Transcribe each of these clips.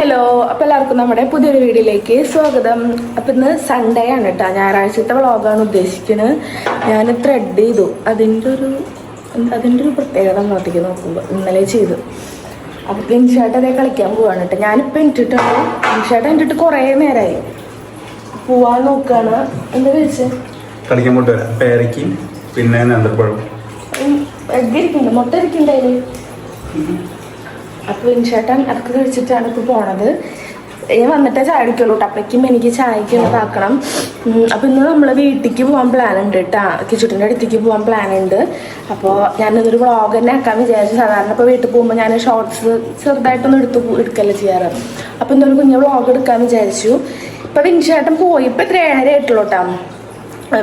Hello, അപ്പോൾ എല്ലാവർക്കും നമ്മുടെ പുതിയൊരു വീഡിയോയിലേക്ക് സ്വാഗതം. അപ്പം ഇന്ന് സൺഡേ ആണ് കേട്ടോ. ഞായറാഴ്ചത്തെ വ്ളോഗാണ് ഉദ്ദേശിക്കുന്നത്. ഞാൻ ത്രെഡ് ചെയ്തു. അതിൻ്റെ ഒരു പ്രത്യേകത നോക്കിക്ക് നോക്കുമ്പോൾ ഇന്നലെ ചെയ്തു. അപ്പോൾ ഇൻഷാട്ട് അതേ കളിക്കാൻ പോവാണ് കേട്ടോ. ഞാനിപ്പോൾ ഇട്ടിട്ടുണ്ട്. ഇൻഷാട്ട് ഇട്ടിട്ട് കുറേ നേരമായി. പോവാൻ നോക്കുകയാണ്. എന്താ കഴിച്ചത്? കളിക്കാൻ പോയിട്ട് വരാം. പേരയ്ക്കും പിന്നെ നേന്ത്രപ്പഴം എഗ്ഗ് ഇരിക്കുന്നുണ്ട്, മുട്ട ഇരിക്കുന്നുണ്ടായി. അപ്പോൾ ഇൻഷാട്ടൻ അതൊക്കെ കഴിച്ചിട്ടാണ് ഇപ്പോൾ പോണത്. ഞാൻ വന്നിട്ടേ ചായ അടിക്കുള്ളൂ കേട്ടോ. അപ്പോഴേക്കും എനിക്ക് ചായക്ക് ഉള്ളതാക്കണം. അപ്പോൾ ഇന്ന് നമ്മൾ വീട്ടിലേക്ക് പോകാൻ പ്ലാൻ ഉണ്ട് കേട്ടോ. കിച്ചുട്ടിൻ്റെ അടുത്തേക്ക് പോകാൻ പ്ലാൻ ഉണ്ട്. അപ്പോൾ ഞാനിതൊരു വ്ളോഗ് തന്നെ ആക്കാൻ വിചാരിച്ചു. സാധാരണ ഇപ്പോൾ വീട്ടിൽ പോകുമ്പോൾ ഞാൻ ഷോർട്സ് ചെറുതായിട്ടൊന്നും എടുക്കല്ലേ ചെയ്യാറ്. അപ്പോൾ ഇന്നൊരു കുഞ്ഞ് വ്ളോഗ് എടുക്കാൻ വിചാരിച്ചു. ഇപ്പോൾ വിൻഷേട്ടൻ പോയി. ഇപ്പോൾ 7:30 ആയിട്ടുള്ളൂ കേട്ടോ.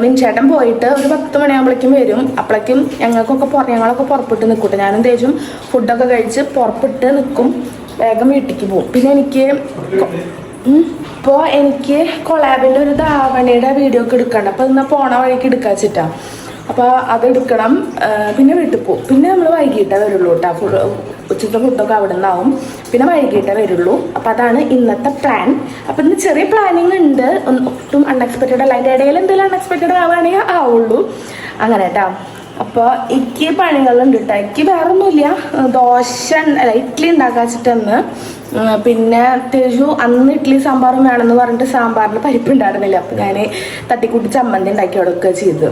വിൻഷേട്ടൻ പോയിട്ട് ഒരു 10 മണിയാകുമ്പോഴേക്കും വരും. അപ്പോഴേക്കും ഞങ്ങളൊക്കെ പുറപ്പെട്ട് നിൽക്കൂട്ടെ. ഞാനും തേച്ചും ഫുഡൊക്കെ കഴിച്ച് പുറപ്പെട്ട് നിൽക്കും. വേഗം വീട്ടിലേക്ക് പോകും. പിന്നെ എനിക്ക് കൊളാബിൻ്റെ ഒരു ധാവണിയുടെ വീഡിയോ ഒക്കെ എടുക്കണ്ട. അപ്പോൾ ഇന്ന് പോണ വഴിക്ക് എടുക്കാൻ വെച്ചിട്ടാണ്. അപ്പോൾ അതെടുക്കണം. പിന്നെ വീട്ടിൽ പോകും. പിന്നെ നമ്മൾ വൈകിട്ടേ വരുള്ളൂ കേട്ടോ. ഉച്ചത്തെ ഫുഡൊക്കെ അവിടെ നിന്നാവും. പിന്നെ വൈകിട്ടേ വരുള്ളൂ. അപ്പോൾ അതാണ് ഇന്നത്തെ പ്ലാൻ. അപ്പോൾ ഇന്ന് ചെറിയ പ്ലാനിങ് ഉണ്ട്. ഒട്ടും അൺഎക്സ്പെക്റ്റഡ് അല്ല. അതിൻ്റെ ഇടയിൽ എന്തെങ്കിലും അൺഎക്സ്പെക്റ്റഡ് ആവുകയാണെങ്കിൽ ആവുള്ളൂ. അങ്ങനെ കേട്ടോ. അപ്പോൾ എനിക്ക് പണികളുണ്ട് കേട്ടോ. എനിക്ക് വേറെ ഒന്നുമില്ല. ഇഡ്ഡലി ഉണ്ടാക്കാൻ വെച്ചിട്ടെന്ന്. പിന്നെ തേജു അന്ന് ഇഡ്ഡലി സാമ്പാറും വേണമെന്ന് പറഞ്ഞിട്ട് സാമ്പാറിന് പരിപ്പ് ഉണ്ടായിരുന്നില്ല. അപ്പോൾ ഞാൻ തട്ടിക്കൂട്ടി ചമ്മന്തി ഉണ്ടാക്കി കൊടുക്കുക ചെയ്തു.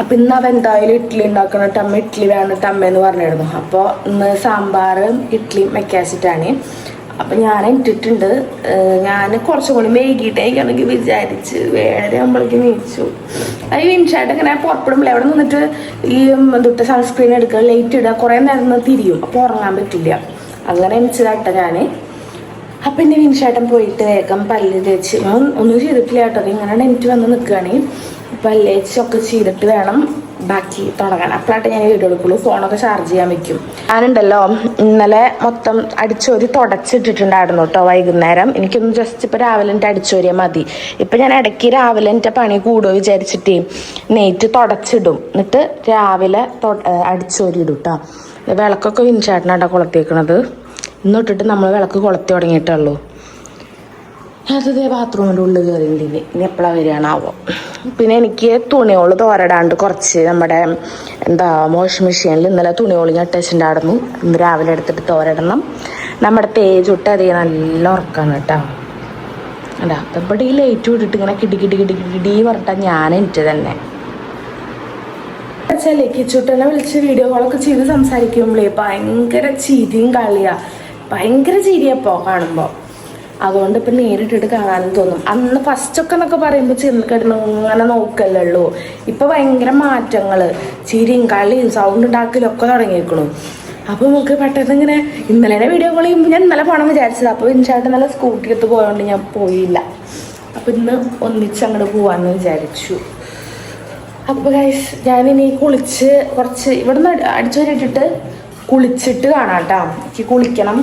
അപ്പം ഇന്ന് അവൻ എന്തായാലും ഇഡ്ഡലി ഉണ്ടാക്കണം ടമ്മ, ഇഡ്ഡലി വേണം ടമ്മയെന്ന് പറഞ്ഞിരുന്നു. അപ്പോൾ ഇന്ന് സാമ്പാറും ഇഡ്ഡലിയും വെക്കാച്ചിട്ടാണ്. അപ്പം ഞാൻ ഇട്ടിട്ടുണ്ട്. ഞാൻ കുറച്ചും കൂടി വൈകിട്ടേക്കാണെങ്കിൽ വിചാരിച്ച് 7:30 ആകുമ്പോഴേക്കും നീച്ചു. അത് വിൻഷായിട്ട് ഇങ്ങനെ പുറപ്പെടുമ്പോൾ എവിടെ നിന്നിട്ട് ഈ സൺസ്ക്രീൻ എടുക്കുക, ലൈറ്റ് ഇടുക, കുറേ നേരം തിരിയും. അപ്പോൾ ഉറങ്ങാൻ പറ്റില്ല. അങ്ങനെ എണിച്ചതാട്ടോ ഞാൻ. അപ്പം എൻ്റെ വിൻഷാട്ടൻ പോയിട്ട് വേഗം പല്ല് തേച്ച് ഒന്നും ചെയ്തിട്ടില്ല കേട്ടോ. ഇങ്ങനെയാണ് എനിക്ക് വന്ന് നിൽക്കുകയാണെങ്കിൽ പല്ലേച്ചൊക്കെ ചെയ്തിട്ട് വേണം ബാക്കി തുടങ്ങാൻ. അപ്പോഴായിട്ട് ഞാൻ വീഡിയോ എടുക്കുള്ളൂ. ഫോണൊക്കെ ചാർജ് ചെയ്യാൻ വെക്കും. ഞാനുണ്ടല്ലോ ഇന്നലെ മൊത്തം അടിച്ചോരി തുടച്ചിട്ടിട്ടുണ്ടായിരുന്നു കേട്ടോ. വൈകുന്നേരം എനിക്കൊന്ന് ജസ്റ്റ് ഇപ്പോൾ രാവിലെ എൻ്റെ അടിച്ചോരിയാൽ മതി. ഇപ്പം ഞാൻ ഇടയ്ക്ക് രാവിലെ എൻ്റെ പണി കൂടുമോ വിചാരിച്ചിട്ട് നെയ്റ്റ് തുടച്ചിടും. എന്നിട്ട് രാവിലെ അടിച്ചോരി ഇടും കേട്ടോ. വിളക്കൊക്കെ വിൻചാട്ടനാട്ടോ കൊളുത്തിയേക്കണത്. ഇന്നിട്ടിട്ട് നമ്മൾ വിളക്ക് കൊളുത്തി തുടങ്ങിയിട്ടുള്ളൂ. അതേ ബാത്റൂമിൻ്റെ ഉള്ളിൽ കയറിയിട്ടില്ല. ഇനി എപ്പോഴാണ് വരികയാണാവോ. പിന്നെ എനിക്ക് തുണിയോള് തോരടാണ്ട് കുറച്ച് നമ്മുടെ വാഷിംഗ് മെഷീനിൽ ഇന്നലെ തുണിയോള് ഞാൻ ഇട്ടുണ്ടായിരുന്നു. ഇന്ന് രാവിലെ എടുത്തിട്ട് തോരടണം. നമ്മുടെ തേജുട്ട് അതേ നല്ല ഉറക്കാണ് കേട്ടോ. അല്ല അപ്പം ഇവിടെ ഈ ലൈറ്റ് വിട്ടിട്ട് ഇങ്ങനെ കിടി പറഞ്ഞിട്ടാൽ ഞാൻ എനിക്ക് തന്നെ വെച്ചാലേ കിച്ചുട്ടനെ വിളിച്ച് വീഡിയോ കോളൊക്കെ ചെയ്ത് സംസാരിക്കുമ്പോഴേ ഭയങ്കര ചിരിയും കളിയാണ്. ഭയങ്കര ചിരിയപ്പോൾ കാണുമ്പോൾ. അതുകൊണ്ട് ഇപ്പം നേരിട്ടിട്ട് കാണാനും തോന്നും. അന്ന് ഫസ്റ്റൊക്കെ എന്നൊക്കെ പറയുമ്പോൾ ചെന്ന് കിടന്ന് ഇങ്ങനെ നോക്കല്ലുള്ളൂ. ഇപ്പം ഭയങ്കര മാറ്റങ്ങൾ, ചിരിയും കളിയും സൗണ്ട് ഉണ്ടാക്കലും ഒക്കെ തുടങ്ങിയേക്കണു. അപ്പോൾ നമുക്ക് പെട്ടെന്ന് ഇങ്ങനെ ഇന്നലെ വീഡിയോ കോൾ ചെയ്യുമ്പോൾ ഞാൻ ഇന്നലെ പോകണം വിചാരിച്ചത്. അപ്പോൾ ഇൻഷായിട്ട് നല്ല സ്കൂട്ടി എടുത്ത് പോയതുകൊണ്ട് ഞാൻ പോയില്ല. അപ്പോൾ ഇന്ന് ഒന്നിച്ച് അങ്ങോട്ട് പോകാമെന്ന് വിചാരിച്ചു. അപ്പോൾ ഗൈസ് ഞാനിനി കുളിച്ച് കുറച്ച് ഇവിടെ നിന്ന് അടിച്ചുവരിട്ടിട്ട് കുളിച്ചിട്ട് കാണാം കേട്ടോ. എനിക്ക് കുളിക്കണം.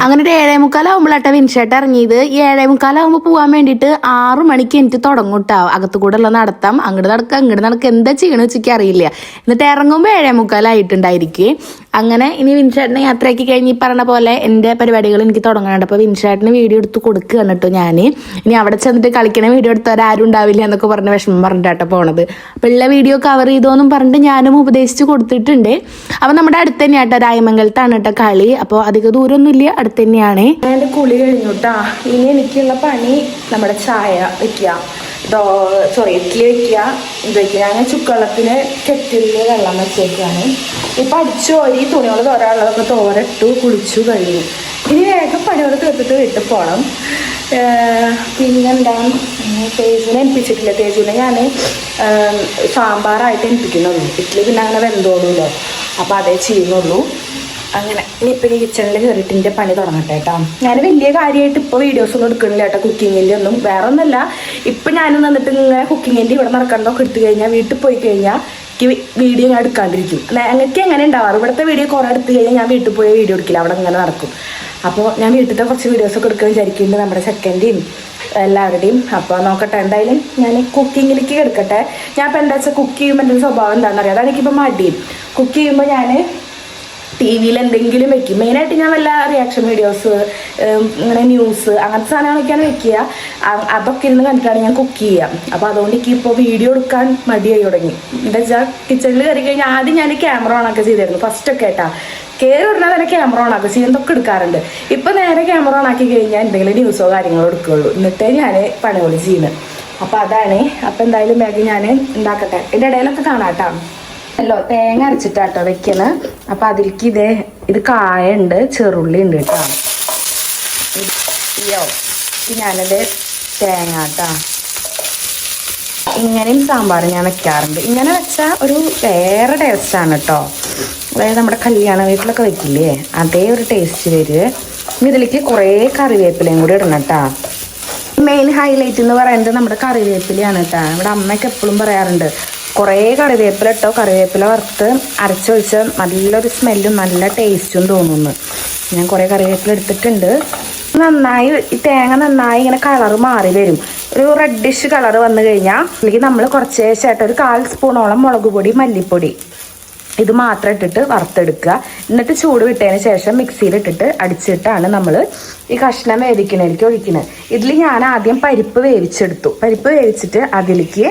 അങ്ങനെ ഒരു 7:45 വിൻഷേട്ട് ഇറങ്ങിയത്. 7:45 പോകാൻ വേണ്ടിയിട്ട് 6 മണിക്ക് എനിക്ക് തുടങ്ങും കേട്ടോ. അകത്തു കൂടെ ഉള്ള നടത്താം. അങ്ങോട്ട് നടക്കുക എന്താ ചെയ്യണമെന്ന് വെച്ചിട്ട് അറിയില്ല. എന്നിട്ട് ഇറങ്ങുമ്പോൾ 7:45 ആയിട്ടുണ്ടായിരിക്കും. അങ്ങനെ ഇനി വിൻഷേട്ടിനെ യാത്രയാക്കി കഴിഞ്ഞ് ഈ പറഞ്ഞ പോലെ എൻ്റെ പരിപാടികൾ എനിക്ക് തുടങ്ങാനുണ്ട്. അപ്പോൾ വിൻഷേട്ടിന് വീഡിയോ എടുത്ത് കൊടുക്കുകയാണ് കേട്ടോ ഞാൻ. ഇനി അവിടെ ചെന്നിട്ട് കളിക്കണ വീഡിയോ എടുത്തവരാരും ഉണ്ടാവില്ല എന്നൊക്കെ പറഞ്ഞ് വിഷമം പറഞ്ഞിട്ടാട്ടോ പോണത്. അപ്പോൾ ഉള്ള വീഡിയോ കവർ ചെയ്തോന്നും പറഞ്ഞിട്ട് ഞാനും ഉപദേശിച്ച് കൊടുത്തിട്ടുണ്ട്. അപ്പോൾ നമ്മുടെ അടുത്ത് തന്നെയാട്ടോ, രായമംഗലത്താണ് കേട്ടോ കളി. അപ്പോൾ അധികം ദൂരമൊന്നുമില്ല, അടുത്ത് തന്നെയാണ്. എൻ്റെ കുളി കഴിഞ്ഞു കേട്ടോ. ഇനി എനിക്കുള്ള പണി നമ്മുടെ ചായ വയ്ക്കുക, ഇഡ്ഡലി വയ്ക്കുക, ഇത് വയ്ക്കുക. ഞാൻ ചുക്കുവെള്ളത്തിന് കെറ്റിലിൽ വെള്ളം വെച്ചേക്കാണ്. ഇപ്പം അടിച്ചോരി തുണികൾ തോരാനുള്ളതൊക്കെ തോരട്ടു കുളിച്ചു കഴിഞ്ഞു. ഇനി വേഗം പണികൾ തീർത്തിട്ട് വീട്ടിൽ പോകണം. പിന്നെന്താ, തേജുവിനെ ഏൽപ്പിച്ചിട്ടില്ല. തേജുവിനെ ഞാൻ സാമ്പാറായിട്ട് ഏൽപ്പിക്കുന്നുള്ളൂ. ഇഡ്ഡലി പിന്നെ അങ്ങനെ വെന്തോളൂല്ലോ. അപ്പോൾ അതേ ചെയ്യുന്നുള്ളൂ. അങ്ങനെ ഇനിയിപ്പോൾ ഈ കിച്ചണിൽ കയറിയിട്ട് എൻ്റെ പണി തുടങ്ങട്ടെ കേട്ടോ. ഞാൻ വലിയ കാര്യമായിട്ട് ഇപ്പോൾ വീഡിയോസൊന്നും എടുക്കണില്ല കേട്ടോ. കുക്കിങ്ങിൻ്റെ ഒന്നും വേറെ ഒന്നുമല്ല. ഇപ്പം ഞാനും വന്നിട്ട് ഇങ്ങനെ കുക്കിങ്ങിൻ്റെ ഇവിടെ നടക്കണ്ടൊക്കെ എടുത്തു കഴിഞ്ഞാൽ വീട്ടിൽ പോയി കഴിഞ്ഞാൽ എനിക്ക് വീഡിയോ ഞാൻ എടുക്കാണ്ടിരിക്കും. ഞങ്ങൾക്ക് എങ്ങനെ ഉണ്ടാവാറ്, ഇവിടുത്തെ വീഡിയോ കുറേ എടുത്തു കഴിഞ്ഞാൽ ഞാൻ വീട്ടിൽ പോയി വീഡിയോ എടുക്കില്ല, അവിടെ ഇങ്ങനെ നടക്കും. അപ്പോൾ ഞാൻ വീട്ടിലത്തെ കുറച്ച് വീഡിയോസൊക്കെ എടുക്കാൻ വിചാരിക്കുന്നുണ്ട്, നമ്മുടെ സെക്കൻഡേയും എല്ലാവരുടെയും. അപ്പോൾ നോക്കട്ടെ, എന്തായാലും ഞാൻ കുക്കിങ്ങിലേക്ക് എടുക്കട്ടെ. ഞാൻ ഇപ്പോൾ എന്താ വെച്ചാൽ കുക്ക് ചെയ്യുമ്പോൾ എൻ്റെ സ്വഭാവം എന്താണെന്ന് അറിയാം. അതാണ് എനിക്കിപ്പോൾ മടിയും. കുക്ക് ചെയ്യുമ്പോൾ ഞാൻ TV എന്തെങ്കിലും വെക്കും. മെയിനായിട്ട് ഞാൻ വല്ല റിയാക്ഷൻ വീഡിയോസ്, ഇങ്ങനെ ന്യൂസ്, അങ്ങനത്തെ സാധനങ്ങളൊക്കെയാണ് വെക്കുക. അതൊക്കെ ഇരുന്ന് കണ്ടിട്ടാണ് ഞാൻ കുക്ക് ചെയ്യുക. അപ്പോൾ അതുകൊണ്ട് എനിക്ക് ഇപ്പോൾ വീഡിയോ എടുക്കാൻ മടിയായി തുടങ്ങി. എന്താ വെച്ചാൽ കിച്ചണിൽ കയറി കഴിഞ്ഞാൽ ആദ്യം ഞാൻ ക്യാമറ ഓണൊക്കെ ചെയ്തിരുന്നു, ഫസ്റ്റൊക്കെ കേട്ടാ. കയറി ഉടനെ തന്നെ ക്യാമറ ഓണാക്കും, ചെയ്യുന്നതൊക്കെ എടുക്കാറുണ്ട്. ഇപ്പം നേരെ ക്യാമറ ഓണാക്കി കഴിഞ്ഞാൽ എന്തെങ്കിലും ന്യൂസോ കാര്യങ്ങളോ എടുക്കുകയുള്ളൂ, എന്നിട്ടേ ഞാൻ പണികൾ ചെയ്യുന്നത്. അപ്പോൾ അതാണ്. അപ്പോൾ എന്തായാലും ബാഗ് ഞാൻ ഉണ്ടാക്കട്ടെ. എൻ്റെ ഇടയിലൊക്കെ കാണാട്ടോ. അല്ലോ തേങ്ങ അരച്ചിട്ടാട്ടോ വെക്കുന്നത്. അപ്പം അതിലേക്ക് ഇത് കായുണ്ട്, ചെറുള്ളി ഉണ്ട് കേട്ടോ. ഞാനത് തേങ്ങ കേട്ടോ. ഇങ്ങനെയും സാമ്പാർ ഞാൻ വെക്കാറുണ്ട്. ഇങ്ങനെ വെച്ചാൽ ഒരു വേറെ ടേസ്റ്റാണ് കേട്ടോ. അതായത് നമ്മുടെ കല്യാണ വീട്ടിലൊക്കെ വെക്കില്ലേ, അതേ ഒരു ടേസ്റ്റ് വരിക. ഇനി ഇതിലേക്ക് കുറേ കറിവേപ്പിലയും കൂടി ഇടണം കേട്ടോ. മെയിൻ ഹൈലൈറ്റ് എന്ന് പറയുന്നത് നമ്മുടെ കറിവേപ്പിലയാണ് കേട്ടോ. നമ്മുടെ അമ്മയൊക്കെ എപ്പോഴും പറയാറുണ്ട്, കുറേ കറിവേപ്പില ഇട്ടോ, കറിവേപ്പില വറുത്ത് അരച്ചൊഴിച്ച് നല്ലൊരു സ്മെല്ലും നല്ല ടേസ്റ്റും തോന്നുന്നു. ഞാൻ കുറേ കറിവേപ്പില എടുത്തിട്ടുണ്ട്. നന്നായി ഈ തേങ്ങ നന്നായി ഇങ്ങനെ കളറ് മാറി വരും. ഒരു റെഡിഷ് കളർ വന്നു കഴിഞ്ഞാൽ അല്ലെങ്കിൽ നമ്മൾ കുറച്ചേശായിട്ട് ഒരു 1/4 സ്പൂണോളം മുളക് പൊടി, മല്ലിപ്പൊടി ഇത് മാത്രം ഇട്ടിട്ട് വറുത്തെടുക്കുക. എന്നിട്ട് ചൂട് വിട്ടതിന് ശേഷം മിക്സിയിലിട്ടിട്ട് അടിച്ചിട്ടാണ് നമ്മൾ ഈ കഷ്ണം വേവിക്കണേലേക്ക് ഒഴിക്കുന്നത്. ഇതിൽ ഞാൻ ആദ്യം പരിപ്പ് വേവിച്ചെടുത്തു. പരിപ്പ് വേവിച്ചിട്ട് അതിലേക്ക്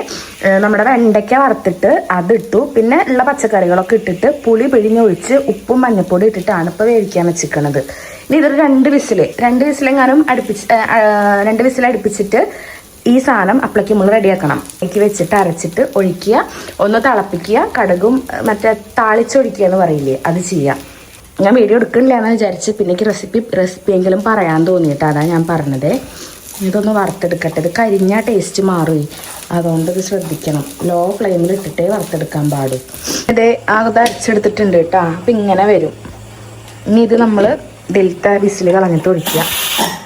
നമ്മുടെ വെണ്ടയ്ക്ക വറുത്തിട്ട് അതിട്ടു. പിന്നെ ഉള്ള പച്ചക്കറികളൊക്കെ ഇട്ടിട്ട് പുളി പിഴിഞ്ഞൊഴിച്ച് ഉപ്പും മഞ്ഞൾപ്പൊടി ഇട്ടിട്ടാണ് ഇപ്പോൾ വേവിക്കാൻ വെച്ചിരിക്കുന്നത്. ഇനി ഇതൊരു 2 വിസിലെങ്ങാനും അടുപ്പിച്ചിട്ട് ഈ സാധനം അപ്പളേക്ക് നമ്മൾ റെഡിയാക്കണം. എനിക്ക് വെച്ചിട്ട് അരച്ചിട്ട് ഒഴിക്കുക, ഒന്ന് തിളപ്പിക്കുക, കടുകും മറ്റേ താളിച്ചൊഴിക്കുക എന്ന് പറയില്ലേ, അത് ചെയ്യാം. ഞാൻ വീഡിയോ എടുക്കണില്ല എന്ന് വിചാരിച്ച് പിന്നെ എനിക്ക് റെസിപ്പിയെങ്കിലും പറയാൻ തോന്നിയിട്ട് അതാണ് ഞാൻ പറഞ്ഞത്. ഇതൊന്ന് വറുത്തെടുക്കട്ടെ. ഇത് കരിഞ്ഞ ടേസ്റ്റ് മാറി, അതുകൊണ്ട് ഇത് ശ്രദ്ധിക്കണം. ലോ ഫ്ലെയിമിൽ ഇട്ടിട്ടേ വറുത്തെടുക്കാൻ പാടും. ഇത് അത് അരച്ചെടുത്തിട്ടുണ്ട് കേട്ടോ. അപ്പം ഇങ്ങനെ വരും. ഇനി ഇത് നമ്മൾ ഡെൽറ്റ വിസിൽ കളഞ്ഞിട്ട് ഒഴിക്കുക.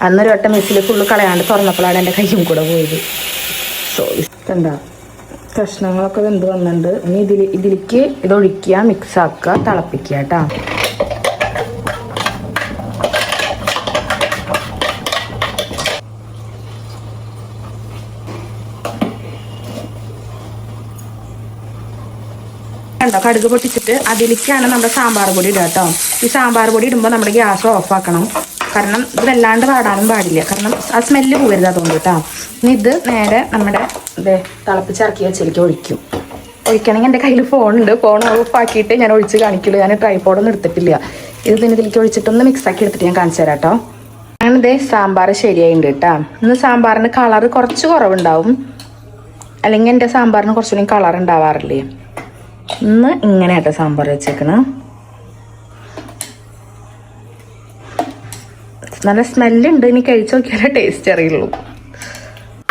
അന്നൊരു വട്ടം വിസിൽ ഫുള്ള് കളയാണ്ട് തുറന്നപ്പോഴാണ് എൻ്റെ കയ്യും കൂടെ പോയത്. സോ ഇഷ്ടണ്ടാ കഷ്ണങ്ങളൊക്കെ വെന്ത് വന്നിട്ടുണ്ട്. ഇനി ഇതിലേക്ക് ഇതൊഴിക്കുക, മിക്സാക്കുക, തിളപ്പിക്കുക കേട്ടോ. കണ്ടോ, കടുക് പൊട്ടിച്ചിട്ട് അതിലേക്കാണ് നമ്മുടെ സാമ്പാർ പൊടി ഇടുക കേട്ടോ. ഈ സാമ്പാർ പൊടി ഇടുമ്പോൾ നമ്മുടെ ഗ്യാസ് ഓഫാക്കണം. കാരണം ഇത് വല്ലാണ്ട് പാടാനും പാടില്ല, കാരണം ആ സ്മെല്ല് പോകരുത്, അതുകൊണ്ട് കേട്ടോ. ഇനി ഇത് നേരെ നമ്മുടെ തിളപ്പിച്ചിറക്കി വെച്ചിലേക്ക് ഒഴിക്കണമെങ്കിൽ എൻ്റെ കയ്യിൽ ഫോണുണ്ട്. ഫോൺ ഓഫാക്കിയിട്ട് ഞാൻ ഒഴിച്ച് കാണിക്കുള്ളൂ. ഞാൻ ട്രൈപോഡൊന്നും എടുത്തിട്ടില്ല. ഇത് പിന്നെ ഇതിലേക്ക് ഒഴിച്ചിട്ടൊന്ന് മിക്സാക്കി എടുത്തിട്ട് ഞാൻ കാണിച്ചു തരാം കേട്ടോ. അങ്ങനെ സാമ്പാർ ശരിയായിട്ടുണ്ട് കേട്ടോ. ഇന്ന് സാമ്പാറിന് കളറ് കുറച്ച് കുറവുണ്ടാവും, അല്ലെങ്കിൽ എൻ്റെ സാമ്പാറിന് കുറച്ചുകൂടി കളർ ഉണ്ടാവാറില്ലേ. ഇന്ന് ഇങ്ങനെ ആട്ടോ സാമ്പാർ വെച്ചേക്കണം. നല്ല സ്മെല്ലുണ്ട്. ഇനി കഴിച്ചു നോക്കിയാലേ ടേസ്റ്റ് അറിയുള്ളൂ.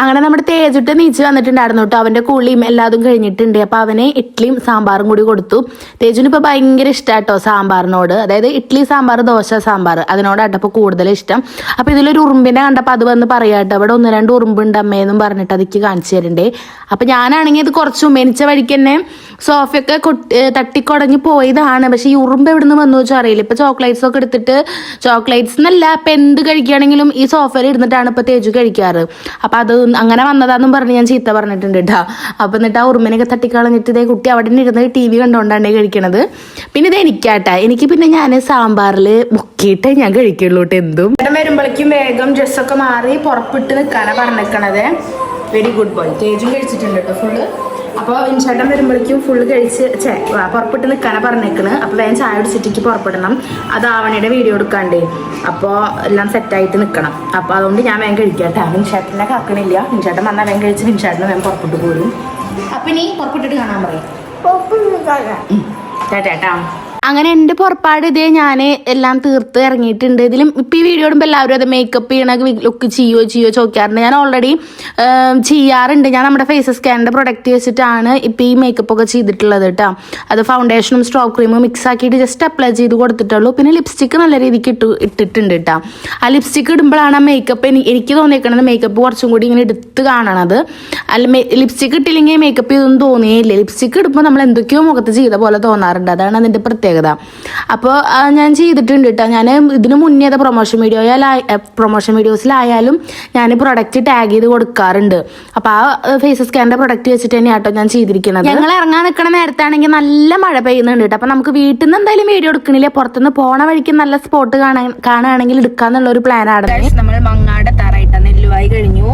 അങ്ങനെ നമ്മുടെ തേജുട്ട് നീച്ച് വന്നിട്ടുണ്ടായിരുന്നു കേട്ടോ. അവൻ്റെ കുളിയും എല്ലാതും കഴിഞ്ഞിട്ടുണ്ട്. അപ്പോൾ അവന് ഇഡ്ഡലിയും സാമ്പാറും കൂടി കൊടുത്തു. തേജുന് ഇപ്പോൾ ഭയങ്കര ഇഷ്ടമാട്ടോ സാമ്പാറിനോട്. അതായത് ഇഡ്ഡലി സാമ്പാർ, ദോശ സാമ്പാർ, അതിനോടാട്ടോ ഇപ്പോൾ കൂടുതൽ ഇഷ്ടം. അപ്പോൾ ഇതിലൊരു ഉറുമ്പിനെ കണ്ടപ്പോൾ അത് വന്ന് പറയാട്ടോ, ഇവിടെ 1-2 ഉറുമ്പുണ്ട് അമ്മയെന്നും പറഞ്ഞിട്ട് അതിക്ക് കാണിച്ചു തരണ്ടേ. അപ്പോൾ ഞാനാണെങ്കിൽ ഇത് കുറച്ച് ഉമ്മേനിച്ച വഴിക്ക് തന്നെ സോഫയൊക്കെ തട്ടിക്കുടഞ്ഞ് പോയതാണ്. പക്ഷേ ഈ ഉറുമ്പ് എവിടെ നിന്ന് വന്നു വെച്ചാൽ അറിയില്ല. ഇപ്പോൾ ചോക്ലേറ്റ്സ് ഒക്കെ എടുത്തിട്ട്, ചോക്ലേറ്റ്സ് എന്നല്ല, ഇപ്പം എന്ത് കഴിക്കുകയാണെങ്കിലും ഈ സോഫയിൽ ഇരുന്നിട്ടാണ് ഇപ്പോൾ തേജു കഴിക്കാറ്. അപ്പോൾ അത് അങ്ങനെ വന്നതാന്നും പറഞ്ഞ് ഞാൻ ചീത്ത പറഞ്ഞിട്ടുണ്ട് കേട്ടോ. അപ്പം എന്നിട്ട് ആ ഉറുമ്പിനൊക്കെ തട്ടിക്കളഞ്ഞിട്ട് ഇതേ കുട്ടി അവിടെ നിന്ന് ഇരുന്ന് TV കണ്ടുകൊണ്ടാണ് കഴിക്കണത്. പിന്നെ ഇത് എനിക്കാട്ടാ. എനിക്ക് പിന്നെ ഞാൻ സാമ്പാറിൽ മുക്കിയിട്ടേ ഞാൻ കഴിക്കുള്ളൂ കേട്ടോ. എന്തും വരുമ്പോഴേക്കും വേഗം ഡ്രസ്സൊക്കെ മാറി പുറപ്പിട്ട് നിൽക്കാനാണ് പറഞ്ഞിരിക്കണത്. Very good boy. തേജും കഴിച്ചിട്ടുണ്ട് കേട്ടോ ഫുള്ള്. അപ്പോൾ ഇൻഷാട്ടം വരുമ്പോഴേക്കും ഫുള്ള് കഴിച്ച് പുറപ്പെട്ട് നിൽക്കാനാണ് പറഞ്ഞേക്കണ്. അപ്പോൾ വേഗം ചായ കുടിച്ചിട്ടേക്ക് പുറപ്പെടണം. അത് ആവണിയുടെ വീഡിയോ എടുക്കാണ്ടേ, അപ്പോൾ എല്ലാം സെറ്റായിട്ട് നിൽക്കണം. അപ്പോൾ അതുകൊണ്ട് ഞാൻ വേഗം കഴിക്കാട്ടെ. ഇൻഷാട്ടിനെ കാക്കണില്ല. ഇൻഷാട്ടൻ വന്നാൽ വേഗം കഴിച്ച് ഇൻഷാട്ടിന് വേഗം പുറപ്പെട്ട് പോരും. അപ്പം ഇനി പുറപ്പെട്ടിട്ട് കാണാൻ പറയും. ചേട്ടാ അങ്ങനെ എൻ്റെ പുറപ്പാട് ഇതേ ഞാൻ എല്ലാം തീർത്ത് ഇറങ്ങിയിട്ടുണ്ട്. ഇതിലും ഇപ്പം ഈ വീഡിയോ ഇടുമ്പോൾ എല്ലാവരും അത് മേക്കപ്പ് ചെയ്യണ ലുക്ക് ചെയ്യോ ചോദിക്കാറുണ്ട്. ഞാൻ ഓൾറെഡി ചെയ്യാറുണ്ട്. ഞാൻ നമ്മുടെ ഫേസ് സ്കാനിൻ്റെ പ്രൊഡക്റ്റ് വെച്ചിട്ടാണ് ഇപ്പം ഈ മേക്കപ്പ് ഒക്കെ ചെയ്തിട്ടുള്ളത് കേട്ടോ. അത് ഫൗണ്ടേഷനും സ്ട്രോക്ക് ക്രീമും മിക്സ് ആക്കിയിട്ട് ജസ്റ്റ് അപ്ലൈ ചെയ്ത് കൊടുത്തിട്ടുള്ളൂ. പിന്നെ ലിപ്സ്റ്റിക്ക് നല്ല രീതിക്ക് ഇട്ടിട്ടുണ്ട് കേട്ടോ. ആ ലിപ്സ്റ്റിക്ക് ഇടുമ്പോഴാണ് ആ മേക്കപ്പ് എനിക്ക് തോന്നിയേക്കണത് മേക്കപ്പ് കുറച്ചും കൂടി ഇങ്ങനെ എടുത്ത് കാണണത്. അല്ല, ലിപ്സ്റ്റിക്ക് ഇട്ടില്ലെങ്കിൽ മേക്കപ്പ് ചെയ്തൊന്നും തോന്നിയില്ല. ലിപ്സ്റ്റിക്ക് ഇടുമ്പോൾ നമ്മൾ എന്തൊക്കെയോ മുഖത്ത് ചെയ്ത പോലെ തോന്നാറുണ്ട്. അതാണ് അതിൻ്റെ പ്രത്യേകത. പ്രത്യേകത. അപ്പോൾ ഞാൻ ചെയ്തിട്ടുണ്ട് കേട്ടോ. ഞാൻ ഇതിന് മുന്നേ പ്രൊമോഷൻ വീഡിയോസിലായാലും ഞാൻ പ്രൊഡക്റ്റ് ടാഗ് ചെയ്ത് കൊടുക്കാറുണ്ട്. അപ്പോൾ ആ ഫേസ് സ്കാനിൻ്റെ പ്രൊഡക്റ്റ് വെച്ചിട്ട് തന്നെയാണ് കേട്ടോ ഞാൻ ചെയ്തിരിക്കുന്നത്. ഞങ്ങൾ ഇറങ്ങാൻ നിൽക്കുന്ന നേരത്താണെങ്കിൽ നല്ല മഴ പെയ്യുന്നുണ്ട് കേട്ടോ. അപ്പോൾ നമുക്ക് വീട്ടിൽ നിന്ന് എന്തായാലും വീഡിയോ എടുക്കണില്ല, പുറത്തുനിന്ന് പോണ വഴിക്ക് നല്ല സ്പോട്ട് കാണുകയാണെങ്കിൽ എടുക്കാന്നുള്ള ഒരു പ്ലാനാണ്. നമ്മൾ മങ്ങാട് എത്താറായിട്ടാണ്, നെല്ലുവായി കഴിഞ്ഞു.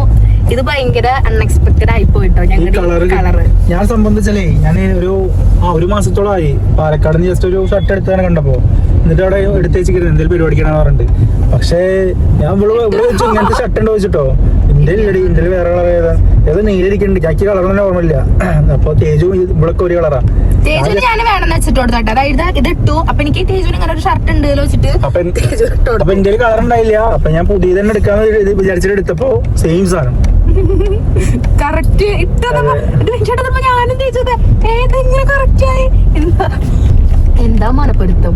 ഇത് ഭയങ്കര അൺഎക്സ്പെക്ടഡ് ആയി പോയിട്ടോ ഞങ്ങളുടെ കളറ്. ഞാൻ സംബന്ധിച്ചാലേ ഞാൻ ഒരു മാസത്തോളമായി പാലക്കാട് നിന്ന് ജസ്റ്റ് ഒരു ഷർട്ട് എടുത്താണ് കണ്ടപ്പോ, എന്നിട്ട് അവിടെ എടുത്ത് വെച്ചിരുന്നു എന്തെങ്കിലും പരിപാടിക്കാണെന്ന് പറഞ്ഞിട്ട്. പക്ഷേ ഞാൻ ഇവിടെ വെച്ചു ഇങ്ങനത്തെ ഷർട്ട് ഉണ്ടോ വെച്ചിട്ടോ, ഇന്ത്യയിൽ വേറെ കളർ ഏതോ നീലിരിക്കുന്നുണ്ട്, എനിക്ക് കളർ തന്നെ ഓർമ്മയില്ല. അപ്പൊ തേജു ഇവിടൊക്കെ ഒരു കളറാ. തേജുവിന് ഞാൻ വേണമെന്ന് വെച്ചിട്ട് കൊടുത്തോട്ടെ, അതായത് ഇത് ഇട്ടു. അപ്പൊ എനിക്ക് തേജുവിന് ഇങ്ങനെ ഒരു ഷർട്ട് ഉണ്ട് വെച്ചിട്ട് അപ്പൊ എന്റെ കളർ ഉണ്ടായില്ല. അപ്പൊ ഞാൻ പുതിയ തന്നെ എടുക്കാന്ന് വിചാരിച്ചിട്ട് എടുത്തപ്പോ സെയിം സാധനം കറക്റ്റ് ഇട്ടപ്പോ ഞാനും തേച്ചത് ഏതെങ്ങനെ കറക്റ്റ് ആയി. എന്താ മനപ്പൊരുത്തം,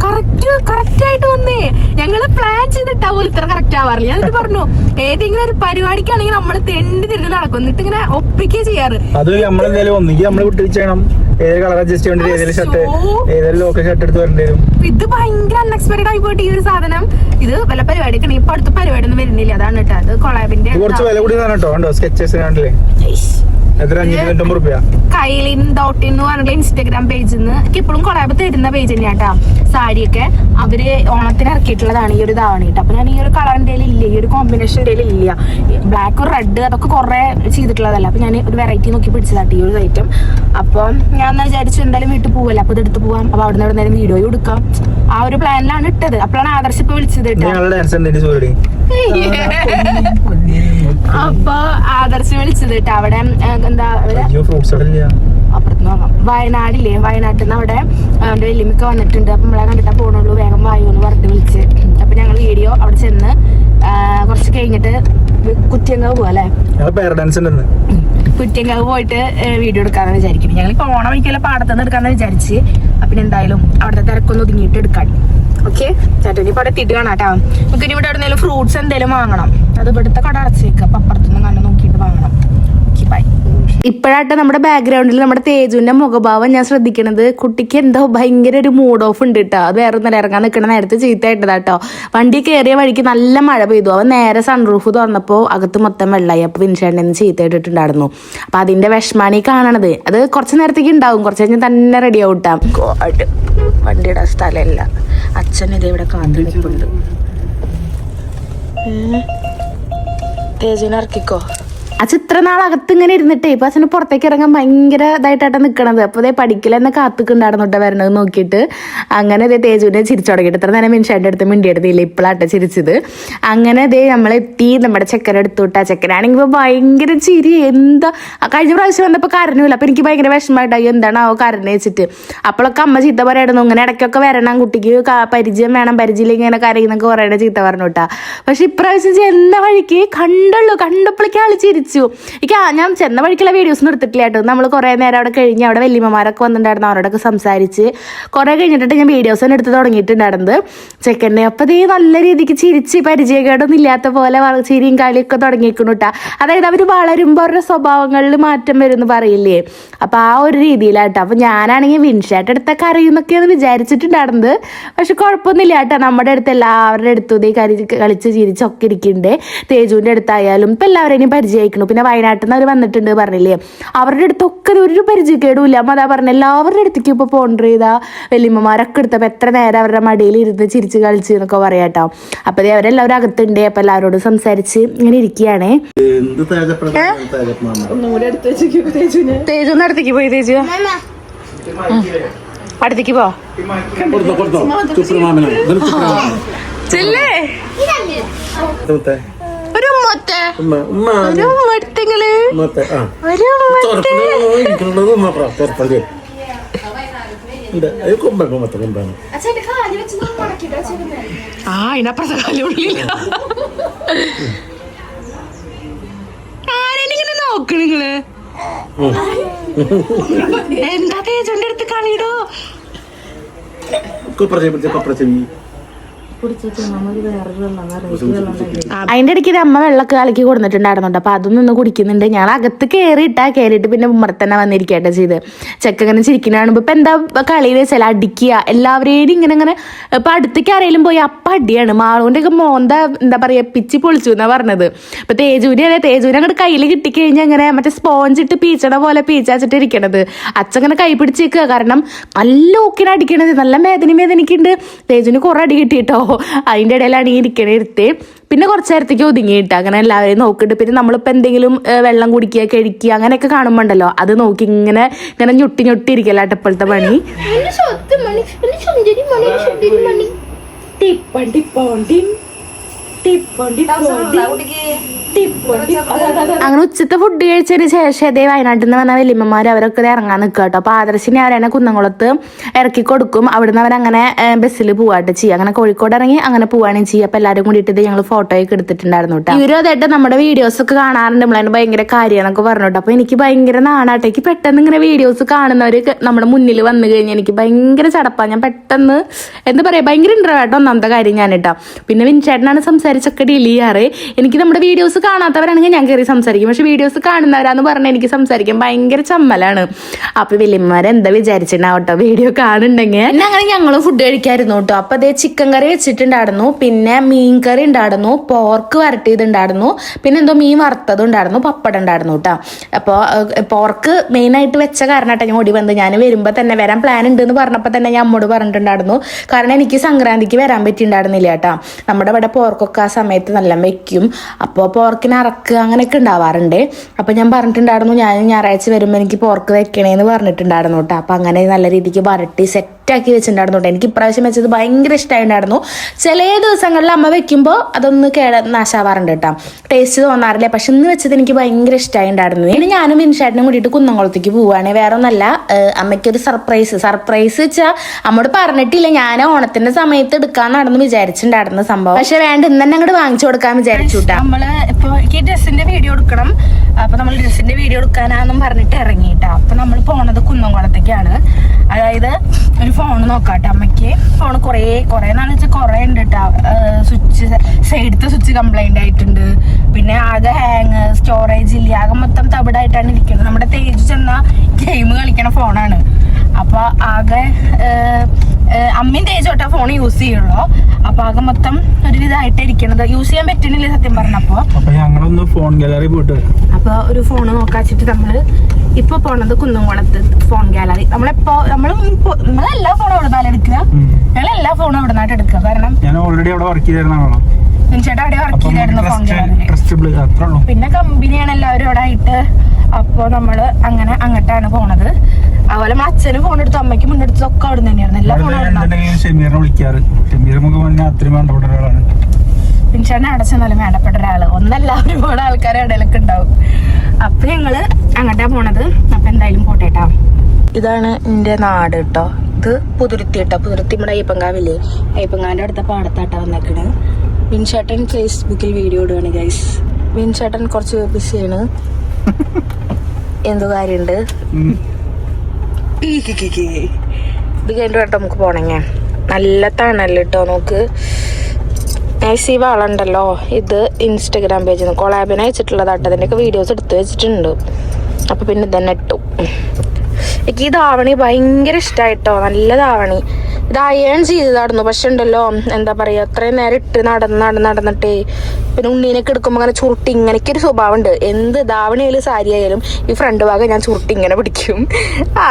കറക്റ്റ് ആയിട്ട് വന്നേ. ഞങ്ങള് പ്ലാൻ ചെയ്തിട്ടാ പോലും ഇത്ര കറക്റ്റ് ആവാറില്ല. ഞാൻ എന്നിട്ട് പറഞ്ഞു ഏതെങ്കിലും ഒരു പരിപാടിക്കാണെങ്കിൽ നമ്മള് തെണ്ടി തിരിഞ്ഞ് നടക്കും, എന്നിട്ട് ഇങ്ങനെ ഒപ്പിക്കുക ചെയ്യാറ്. അത് നമ്മളെന്തായാലും ഒന്നെങ്കിൽ നമ്മള് വിട്ടു ചെയ്യണം, ഏത് കളർ അഡ്ജസ്റ്റ് ചെയ്യേണ്ടി, ഏതെങ്കിലും ഷർട്ട് ഏതെങ്കിലും ലോക്കൽ ഷർട്ട് എടുത്ത് വരേണ്ടി വരും. ഇത് ഭയങ്കര അൺഎക്സ്പെക്ടഡ് ആയി പോയിട്ട് ഈ ഒരു സാധനം. ഇത് വല്ല പരിപാടിക്കാണ്, ഇപ്പൊ അടുത്ത പരിപാടി ഒന്നും വരുന്നില്ല. അതാണ് കേട്ടോ, അത് കൊളാബിന്റെ കുറച്ച് വില കൂടി കേട്ടോ. കണ്ടോ സ്കെച്ചസ് കണ്ടില്ലേ, എത്ര 590 രൂപ. കൈലിൻ ഡോട്ട് എന്ന് പറഞ്ഞിട്ടുള്ള ഇൻസ്റ്റാഗ്രാം പേജിൽ നിന്ന് ഇപ്പോഴും കൊളാബ് തരുന്ന പേജ് തന്നെയാ കേട്ടോ. സാരിയൊക്കെ അവര് ഓണത്തിന് ഇറക്കിയിട്ടുള്ളതാണ് ഈ ഒരു ധാവണിയിട്ട്. അപ്പൊ ഞാൻ ഈ ഒരു കളർ എൻ്റെ ഇല്ല, ഈ ഒരു കോമ്പിനേഷൻ എൻ്റെ ഇല്ല. ബ്ലാക്ക് റെഡ് അതൊക്കെ കുറെ ചെയ്തിട്ടുള്ളതല്ല. അപ്പൊ ഞാൻ ഒരു വെറൈറ്റി നോക്കി പിടിച്ചതാട്ടി ഈ ഒരു ഐറ്റം. അപ്പൊ ഞാൻ വിചാരിച്ചു എന്തായാലും വീട്ടിൽ പോവല്ല, അപ്പൊ ഇത് എടുത്ത് പോവാം. അപ്പൊ അവിടെ നിന്ന് എവിടെ നേരം വീഡിയോ എടുക്കാം, ആ ഒരു പ്ലാനിലാണ് ഇട്ടത്. അപ്പോഴാണ് ആദർശ് ഇപ്പൊ വിളിച്ചത് കേട്ടോ. അപ്പൊ ആദർശ് വിളിച്ചത് കേട്ടോ. അവിടെ എന്താ അപ്പുറത്ത് നോക്കാം, വയനാടില്ലേ, വയനാട്ടിൽ നിന്ന് അവിടെ അവന്റെ വെല്ലുമിക്ക വന്നിട്ടുണ്ട്. അപ്പൊ നമ്മളെ കണ്ടിട്ടാ പോണുള്ളൂ, വേഗം വായു എന്ന് പറഞ്ഞിട്ട് വിളിച്ച്. അപ്പൊ ഞങ്ങൾ വീഡിയോ അവിടെ ചെന്ന് കുറച്ച് കഴിഞ്ഞിട്ട് കുറ്റിയങ്കാവ് പോവാ അല്ലേ, കുറ്റിയങ്കാവ് പോയിട്ട് വീഡിയോ എടുക്കാന്ന് വിചാരിക്കുന്നു. ഞങ്ങൾ ഇപ്പൊ ഓണം വഴിക്കല്ല പാടത്തുനിന്ന് എടുക്കാന്ന് വിചാരിച്ച്. അപ്പൊ എന്തായാലും അവിടുത്തെ തിരക്കൊന്ന് ഒതുങ്ങിയിട്ട് എടുക്കാൻ. ഓക്കെ ചേട്ടൻ ഇപ്പൊ അവിടെ എത്തിയിട്ട് കാണാം കേട്ടോ. നമുക്ക് ഇനി ഇവിടെ എവിടെയെങ്കിലും ഫ്രൂട്ട്സ് എന്തെങ്കിലും വാങ്ങണം, അത് ഇവിടുത്തെ കട അടച്ച് വെക്കുക. അപ്പൊ അപ്പുറത്തുനിന്ന് കണ്ട് നോക്കിയിട്ട് വാങ്ങണം. Okay bye. ഇപ്പോഴാട്ടെ നമ്മുടെ ബാക്ക്ഗ്രൗണ്ടിൽ നമ്മുടെ തേജുവിന്റെ മുഖഭാവം ഞാൻ ശ്രദ്ധിക്കണത്. കുട്ടിക്ക് എന്തോ ഭയങ്കര ഒരു മൂഡ് ഓഫ് ഉണ്ട് കേട്ടോ. അത് വേറെ ഒന്നും ഇറങ്ങാൻ നിൽക്കണ നേരത്തെ ചീത്തയായിട്ടതാ കേട്ടോ. വണ്ടി കയറിയ വഴിക്ക് നല്ല മഴ പെയ്തു. അവൻ നേരെ സൺറൂഫ് തുറന്നപ്പോൾ അകത്ത് മൊത്തം വെള്ളമായി. അപ്പോൾ വിൻഷേട്ടന് ചീത്തയിട്ടിട്ടുണ്ടായിരുന്നു. അപ്പം അതിന്റെ വിഷമാണ് ഈ കാണണത്. അത് കുറച്ച് നേരത്തേക്ക് ഉണ്ടാവും, കുറച്ച് കഴിഞ്ഞാൽ തന്നെ റെഡി ആവട്ടാം. വണ്ടിയുടെ സ്ഥലമല്ല, അച്ഛൻ ഇത് ഇവിടെ കാത്തിരിപ്പുണ്ട്. തേജുവിനെ ഇറക്കിക്കോ. അച്ഛൻ ഇത്ര നാളകത്ത് ഇങ്ങനെ ഇരുന്നിട്ടേ ഇപ്പൊ അച്ഛന് പുറത്തേക്ക് ഇറങ്ങാൻ ഭയങ്കര ഇതായിട്ടാണ് നിൽക്കണത്. അപ്പോൾ ഇതേ പഠിക്കലെന്നെ കാത്തുക്കുണ്ടായിരുന്നു കേട്ടോ വരണത് നോക്കിയിട്ട്. അങ്ങനെ ഇതേ തേജുവിനെ ചിരിച്ചു തുടങ്ങിയിട്ട് ഇത്ര നേരം മിൻഷാൻ്റെ അടുത്ത് മിണ്ടിയെടുത്തില്ല, ഇപ്പോഴാട്ടെ ചിരിച്ചത്. അങ്ങനെ ഇതേ നമ്മളെത്തി നമ്മുടെ ചെക്കനെ എടുത്തു വിട്ടാ. ചെക്കനാണെങ്കിൽ ഇപ്പോൾ ഭയങ്കര ചിരി. എന്താ കഴിഞ്ഞ പ്രാവശ്യം വന്നപ്പോൾ കരഞ്ഞില്ല. അപ്പോൾ എനിക്ക് ഭയങ്കര വിഷമമായിട്ടായി, എന്താണാവോ കരഞ്ഞു വെച്ചിട്ട്. അപ്പോഴൊക്കെ അമ്മ ചീത്ത പറയായിരുന്നു, ഇങ്ങനെ ഇടയ്ക്കൊക്കെ വരണം, കുട്ടിക്ക് പരിചയം വേണം, പരിചയമില്ലെങ്കിൽ ഇങ്ങനെ കരയുന്നൊക്കെ കുറേ ചീത്ത പറഞ്ഞു കേട്ടാ. പക്ഷെ ഇപ്രാവശ്യം ചെന്ന വഴിക്ക് കണ്ടപ്പോഴേക്കും ആള് ചിരിച്ചു. ഞാൻ ചെന്ന വഴിക്കുള്ള വീഡിയോസ് എടുത്തിട്ടില്ല കേട്ടോ. നമ്മൾ കുറേ നേരം അവിടെ കഴിഞ്ഞ് അവിടെ വല്യമ്മമാരൊക്കെ വന്നിട്ടുണ്ടായിരുന്നു, അവരോടൊക്കെ സംസാരിച്ച് കുറേ കഴിഞ്ഞിട്ട് ഞാൻ വീഡിയോസ് തന്നെ എടുത്ത് തുടങ്ങിയിട്ടുണ്ടായിരുന്നത് ചെക്കൻ്റെ. അപ്പോൾ അതേ നല്ല രീതിക്ക് ചിരിച്ച് പരിചയക്കേടൊന്നും ഇല്ലാത്ത പോലെ ചിരിയും കളിയൊക്കെ തുടങ്ങിയിരിക്കുന്നു കേട്ടോ. അതായത് അവർ വളരുമ്പോൾ അവരുടെ സ്വഭാവങ്ങളിൽ മാറ്റം വരുമെന്ന് പറയില്ലേ, അപ്പോൾ ആ ഒരു രീതിയിലാട്ടോ. അപ്പോൾ ഞാനാണെങ്കിൽ വിൻഷാട്ട് എടുത്തൊക്കെ അറിയുന്നൊക്കെയാണ് വിചാരിച്ചിട്ടുണ്ടായിരുന്നത്. പക്ഷെ കുഴപ്പമൊന്നുമില്ല കേട്ടോ. നമ്മുടെ അടുത്ത് എല്ലാവരുടെ അടുത്തും ഇതേ കളിച്ച് ചിരിച്ചൊക്കെ ഇരിക്കുന്നുണ്ട്. തേജുവിൻ്റെ അടുത്തായാലും ഇപ്പം എല്ലാവരെയും പരിചയമായിരിക്കണം. പിന്നെ വയനാട്ടിൽ നിന്ന് അവർ വന്നിട്ടുണ്ട് പറഞ്ഞില്ലേ, അവരുടെ അടുത്തൊക്കെ ഒരു പരിചയക്കേടുമില്ല. അമ്മ അതാ പറഞ്ഞ എല്ലാവരുടെ അടുത്തേക്ക് ഇപ്പോൾ പോണ്ടർ ചെയ്താ വല്യമ്മമാരൊക്കെ എടുത്തപ്പോൾ എത്ര നേരം അവരുടെ മടിയിൽ ഇരുന്ന് ചിരിച്ച് കളിച്ച് എന്നൊക്കെ പറയാട്ടോ. അപ്പോൾ അവരെല്ലാവരും അകത്തുണ്ട്. അപ്പം എല്ലാവരോടും സംസാരിച്ച് ഇങ്ങനെ ഇരിക്കുകയാണേ. തേജുന്ന് അടുത്തേക്ക് പോയി. തേജു അടുത്തേക്ക് പോ. ചെല്ലേ ഒരു ഇതിനപ്പുറത്തെ കാലുള്ളില്ല. ആരെങ്കിലും നോക്ക് നിങ്ങള്. എന്താ തേജുന്റെ അടുത്ത് കളിയിടോ. അതിന്റെ ഇടയ്ക്ക് ഇത് അമ്മ വെള്ളമൊക്കെ കലക്കി കൊടുത്തിട്ടുണ്ടായിരുന്നുണ്ട്. അപ്പൊ അതൊന്നും നിന്ന് കുടിക്കുന്നുണ്ട്. ഞാൻ അകത്ത് കയറിയിട്ട് പിന്നെ ഉമ്മറ തന്നെ വന്നിരിക്കട്ടെ ചെയ്ത് ചെക്ക ഇങ്ങനെ ചിരിക്കുന്ന കാണുമ്പോ ഇപ്പൊ എന്താ കളി വെച്ചാൽ അടിക്കുക എല്ലാവരെയും ഇങ്ങനെ ഇപ്പൊ അടുത്തേക്ക് ആരെങ്കിലും പോയി അപ്പ അടിയാണ്. മാളുവിന്റെ ഒക്കെ മോന്ത എന്താ പറയാ പിച്ചി പൊളിച്ചു എന്നാ പറഞ്ഞത്. ഇപ്പൊ തേജൂരി അങ്ങോട്ട് കയ്യിൽ കിട്ടിക്കഴിഞ്ഞാൽ അങ്ങനെ മറ്റേ സ്പോഞ്ച് ഇട്ട് പീച്ചണ പോലെ പീച്ചാച്ചിട്ട് ഇരിക്കണത്. അച്ഛങ്ങനെ കൈ പിടിച്ചേക്കുക. കാരണം നല്ല ഊക്കിനെ അടിക്കണത്. നല്ല വേദനയ്ക്കുണ്ട്. തേജുവിന് കുറെ അടി കിട്ടിയിട്ടോ. അതിന്റെ ഇടയിലാണ് ഈ ഇരിക്കണ പിന്നെ കുറച്ച് നേരത്തേക്ക് ഒതുങ്ങിയിട്ട് അങ്ങനെ എല്ലാവരെയും നോക്കിയിട്ട് പിന്നെ നമ്മളിപ്പോൾ എന്തെങ്കിലും വെള്ളം കുടിക്കുക കഴിക്കുക അങ്ങനെയൊക്കെ കാണുമ്പോണ്ടല്ലോ അത് നോക്കി ഇങ്ങനെ ഞൊട്ടി ഇരിക്കല്ല ഇപ്പോഴത്തെ പണി. അങ്ങനെ ഉച്ചത്തെ ഫുഡ് കഴിച്ചതിന് ശേഷം ഇതേ വയനാട്ടിൽ നിന്ന് വന്ന വലിയമ്മമാർ അവരൊക്കെ ഇറങ്ങാൻ നിൽക്കുക കേട്ടോ. അപ്പൊ ആദർശിനെ അവരെന്നെ കുന്നംകുളത്ത് ഇറക്കി കൊടുക്കും. അവിടുന്ന് അവരങ്ങനെ ബസ്സിൽ പോവാട്ട് ചെയ്യുക. അങ്ങനെ കോഴിക്കോട് ഇറങ്ങി അങ്ങനെ പോവാണെങ്കിൽ ചെയ്യുക. അപ്പൊ എല്ലാവരും കൂടിയിട്ട് ഞങ്ങൾ ഫോട്ടോയൊക്കെ എടുത്തിട്ടുണ്ടായിരുന്നു കേട്ടോ. ഇവരും അതായിട്ട് നമ്മുടെ വീഡിയോസ് ഒക്കെ കാണാറുണ്ട്. നമ്മളതിന് ഭയങ്കര കാര്യമെന്നൊക്കെ പറഞ്ഞു കേട്ടോ. അപ്പൊ എനിക്ക് ഭയങ്കര നാണാട്ടെ. എനിക്ക് പെട്ടെന്ന് ഇങ്ങനെ വീഡിയോസ് കാണുന്നവർ നമ്മുടെ മുന്നിൽ വന്നു കഴിഞ്ഞാൽ എനിക്ക് ഭയങ്കര ചടപ്പാണ്. ഞാൻ പെട്ടെന്ന് എന്താ പറയാ ഭയങ്കര ഇൻട്രോവേർട്ട് ഒന്നാമത്തെ കാര്യം ഞാൻ കേട്ടോ. പിന്നെ വിൻചേട്ടനാണ് സംസാരിച്ചൊക്കെ ഡീൽ ചെയ്യാറ്. എനിക്ക് നമ്മുടെ വീഡിയോസ് കാണാത്തവരാണെങ്കിൽ ഞാൻ കയറി സംസാരിക്കും. പക്ഷെ വീഡിയോസ് കാണുന്നവരാന്ന് പറഞ്ഞാൽ എനിക്ക് സംസാരിക്കാൻ ഭയങ്കര ചമ്മലാണ്. അപ്പൊ വലിയമാരെ എന്താ വിചാരിച്ചിട്ടുണ്ടാവട്ടോ വീഡിയോ കാണുന്നുണ്ടെങ്കിൽ. പിന്നെ അങ്ങനെ ഞങ്ങൾ ഫുഡ് കഴിക്കായിരുന്നു കേട്ടോ. അപ്പൊ അതേ ചിക്കൻ കറി വെച്ചിട്ടുണ്ടായിരുന്നു. പിന്നെ മീൻ കറി ഉണ്ടായിരുന്നു. പോർക്ക് വരട്ടിയതുണ്ടായിരുന്നു. പിന്നെ എന്തോ മീൻ വറുത്തതും ഉണ്ടായിരുന്നു. പപ്പടം ഉണ്ടായിരുന്നു കേട്ടോ. അപ്പോൾ പോർക്ക് മെയിനായിട്ട് വെച്ച കാരണമായിട്ട് ഞാൻ ഓടി വന്നത്. ഞാൻ വരുമ്പോൾ തന്നെ വരാൻ പ്ലാൻ ഉണ്ട് എന്ന് പറഞ്ഞപ്പോൾ തന്നെ ഞാൻ അമ്മോട് പറഞ്ഞിട്ടുണ്ടായിരുന്നു. കാരണം എനിക്ക് സംക്രാന്തിക്ക് വരാൻ പറ്റിയിട്ടുണ്ടായിരുന്നില്ല കേട്ടോ. നമ്മുടെ ഇവിടെ പോർക്കൊക്കെ ആ സമയത്ത് നല്ല വെക്കും. അപ്പോൾ പോർക്കിന് അറക്കുക അങ്ങനെയൊക്കെ ഉണ്ടാവാറുണ്ട്. അപ്പം ഞാൻ പറഞ്ഞിട്ടുണ്ടായിരുന്നു ഞാൻ ഞായറാഴ്ച വരുമ്പോൾ എനിക്ക് പോർക്ക് വെക്കണേന്ന് പറഞ്ഞിട്ടുണ്ടായിരുന്നു കേട്ടോ. അപ്പം അങ്ങനെ നല്ല രീതിക്ക് വരട്ടി സെറ്റാക്കി വെച്ചിട്ടുണ്ടായിരുന്നു കേട്ടോ. എനിക്ക് ഇപ്രാവശ്യം വെച്ചത് ഭയങ്കര ഇഷ്ടമായിട്ടുണ്ടായിരുന്നു. ചില ദിവസങ്ങളിൽ അമ്മ വെക്കുമ്പോൾ അതൊന്ന് നാശാവാറുണ്ട് കേട്ടോ. ടേസ്റ്റ് തോന്നാറില്ല. പക്ഷെ ഇന്ന് വെച്ചത് എനിക്ക് ഭയങ്കര ഇഷ്ടമായിട്ടുണ്ടായിരുന്നു. പിന്നെ ഞാനും വിൻഷാട്ടിനും കൂടിയിട്ട് കുന്നംകുളത്തേക്ക് പോവുകയാണ്. വേറെ ഒന്നല്ല, അമ്മയ്ക്കൊരു സർപ്രൈസ് വെച്ചാൽ അമ്മോട് പറഞ്ഞിട്ടില്ല. ഞാൻ ഓണത്തിന്റെ സമയത്ത് എടുക്കാന്നാണെന്ന് വിചാരിച്ചിട്ടുണ്ടായിരുന്നു സംഭവം. പക്ഷെ വേണ്ട ഇന്ന് തന്നെ അങ്ങോട്ട് വാങ്ങിച്ചു കൊടുക്കാൻ വിചാരിച്ചു കേട്ടോ. നമ്മള് ഇപ്പൊ എനിക്ക് ഡ്രസ്സിന്റെ വീഡിയോ എടുക്കണം. അപ്പൊ നമ്മൾ ഡ്രസ്സിന്റെ വീഡിയോ എടുക്കാനാന്നും പറഞ്ഞിട്ട് ഇറങ്ങിയിട്ടാ. അപ്പൊ നമ്മൾ പോണത് കുന്നംകുളത്തേക്കാണ്. അതായത് ഒരു ഫോൺ നോക്കാട്ടെ അമ്മയ്ക്ക്. ഫോൺ കുറെ നാളെ വെച്ചാൽ കുറെ ഉണ്ട് കേട്ടോ. സൈഡത്തെ സ്വിച്ച് കംപ്ലൈന്റ് ആയിട്ടുണ്ട്. പിന്നെ ആകെ ഹാങ്, സ്റ്റോറേജ് ഇല്ല, ആകെ മൊത്തം തവിടായിട്ടാണ് ഇരിക്കുന്നത്. നമ്മുടെ തേജ് ചെന്ന ഗെയിം കളിക്കണ ഫോണാണ്. അപ്പൊ ആകെ അമ്മയും തേജോട്ടാ ഫോൺ യൂസ് ചെയ്യുള്ളൂ. അപ്പൊ ആകെ മൊത്തം ഒരു ഇതായിട്ട് ഇരിക്കണത്. യൂസ് ചെയ്യാൻ പറ്റുന്നില്ല സത്യം പറഞ്ഞപ്പോ. ഞങ്ങളൊന്ന് ഫോൺ ഗാലറി പോയിട്ട് അപ്പൊ ഒരു ഫോൺ നോക്കാച്ചിട്ട് നമ്മള് ഇപ്പൊ പോണത് കുന്നംകുളത്ത് ഫോൺ ഗാലറി. നമ്മളെല്ലാ ഫോണും അവിടെ നിന്നാലും എടുക്കുക. ഞങ്ങളെല്ലാ ഫോണും അവിടെ നിന്നായിട്ട് എടുക്കുക. കാരണം ഞാൻ ഓൾറെഡി അവിടെ വർക്ക് ചെയ്തിരുന്നാണോ. ചേട്ടാ അവിടെ വർക്ക് ചെയ്തായിരുന്നു ഫോൺ ഗാലറി. പിന്നെ കമ്പനിയാണ് എല്ലാവരും അവിടെ ആയിട്ട്. അപ്പൊ നമ്മള് അങ്ങനെ അങ്ങോട്ടാണ് പോണത്. അതുപോലെ നമ്മൾ അച്ഛന് ഫോൺ എടുത്തു, അമ്മയ്ക്ക് മുന്നെടുത്തത് ഒക്കെ അവിടെ തന്നെയായിരുന്നു. എല്ലാ ഫോണും പിൻചേട്ടനെ അവിടെ ചെന്നാലും വേണ്ടപ്പെട്ട ഒരാള് ഒന്നല്ല, ഒരുപാട് ആൾക്കാരെ ഇടയിലൊക്കെ ഉണ്ടാവും. അപ്പൊ ഞങ്ങള് അങ്ങോട്ടാ പോണത്. അപ്പൊ എന്തായാലും പോട്ടേട്ടാ. ഇതാണ് എന്റെ നാട് കേട്ടോ. ഇത് പുതുരുത്തി കേട്ടോ. പുതുരുത്തി നമ്മുടെ അയ്യപ്പങ്കാവില്ലേ, അയ്യപ്പങ്കാവിന്റെ അടുത്ത പാടത്താട്ടാ വന്നേക്കണ്. വിൻചേട്ടൻ ഫേസ്ബുക്കിൽ വീഡിയോ ഇടുകയാണ് ഗൈസ്. വിൻചേട്ടൻ കുറച്ച് ബിസിയാണ്. എന്തോ കാര്യമുണ്ട്. ഇത് കഴിഞ്ഞിട്ട് കേട്ടോ നമുക്ക് പോണെങ്കിൽ. നല്ല തണല് കേട്ടോ. നോക്ക് ഈ വളമുണ്ടല്ലോ, ഇത് ഇൻസ്റ്റഗ്രാം പേജിൽ നിന്ന് കൊളാബിന് അയച്ചിട്ടുള്ളതാട്ടോ. അതിൻ്റെയൊക്കെ വീഡിയോസ് എടുത്ത് വെച്ചിട്ടുണ്ട്. അപ്പം പിന്നെ ഇതന്നെ ഇട്ടു. എനിക്ക് ഈ ധാവണി ഭയങ്കര ഇഷ്ടമായിട്ടോ. നല്ല ധാവണി. ഇത് അയൺ ചെയ്തതായിരുന്നു. പക്ഷെ ഉണ്ടല്ലോ എന്താ പറയുക, അത്രയും നേരം ഇട്ട് നടന്നിട്ടേ പിന്നെ ഉണ്ണീനൊക്കെ എടുക്കുമ്പോൾ അങ്ങനെ ചുരുട്ടി ഇങ്ങനെയൊക്കെ ഒരു സ്വഭാവം ഉണ്ട്. എന്ത് ധാവണിയായാലും സാരി ആയാലും ഈ ഫ്രണ്ട് ഭാഗം ഞാൻ ചുരുട്ടി ഇങ്ങനെ പിടിക്കും.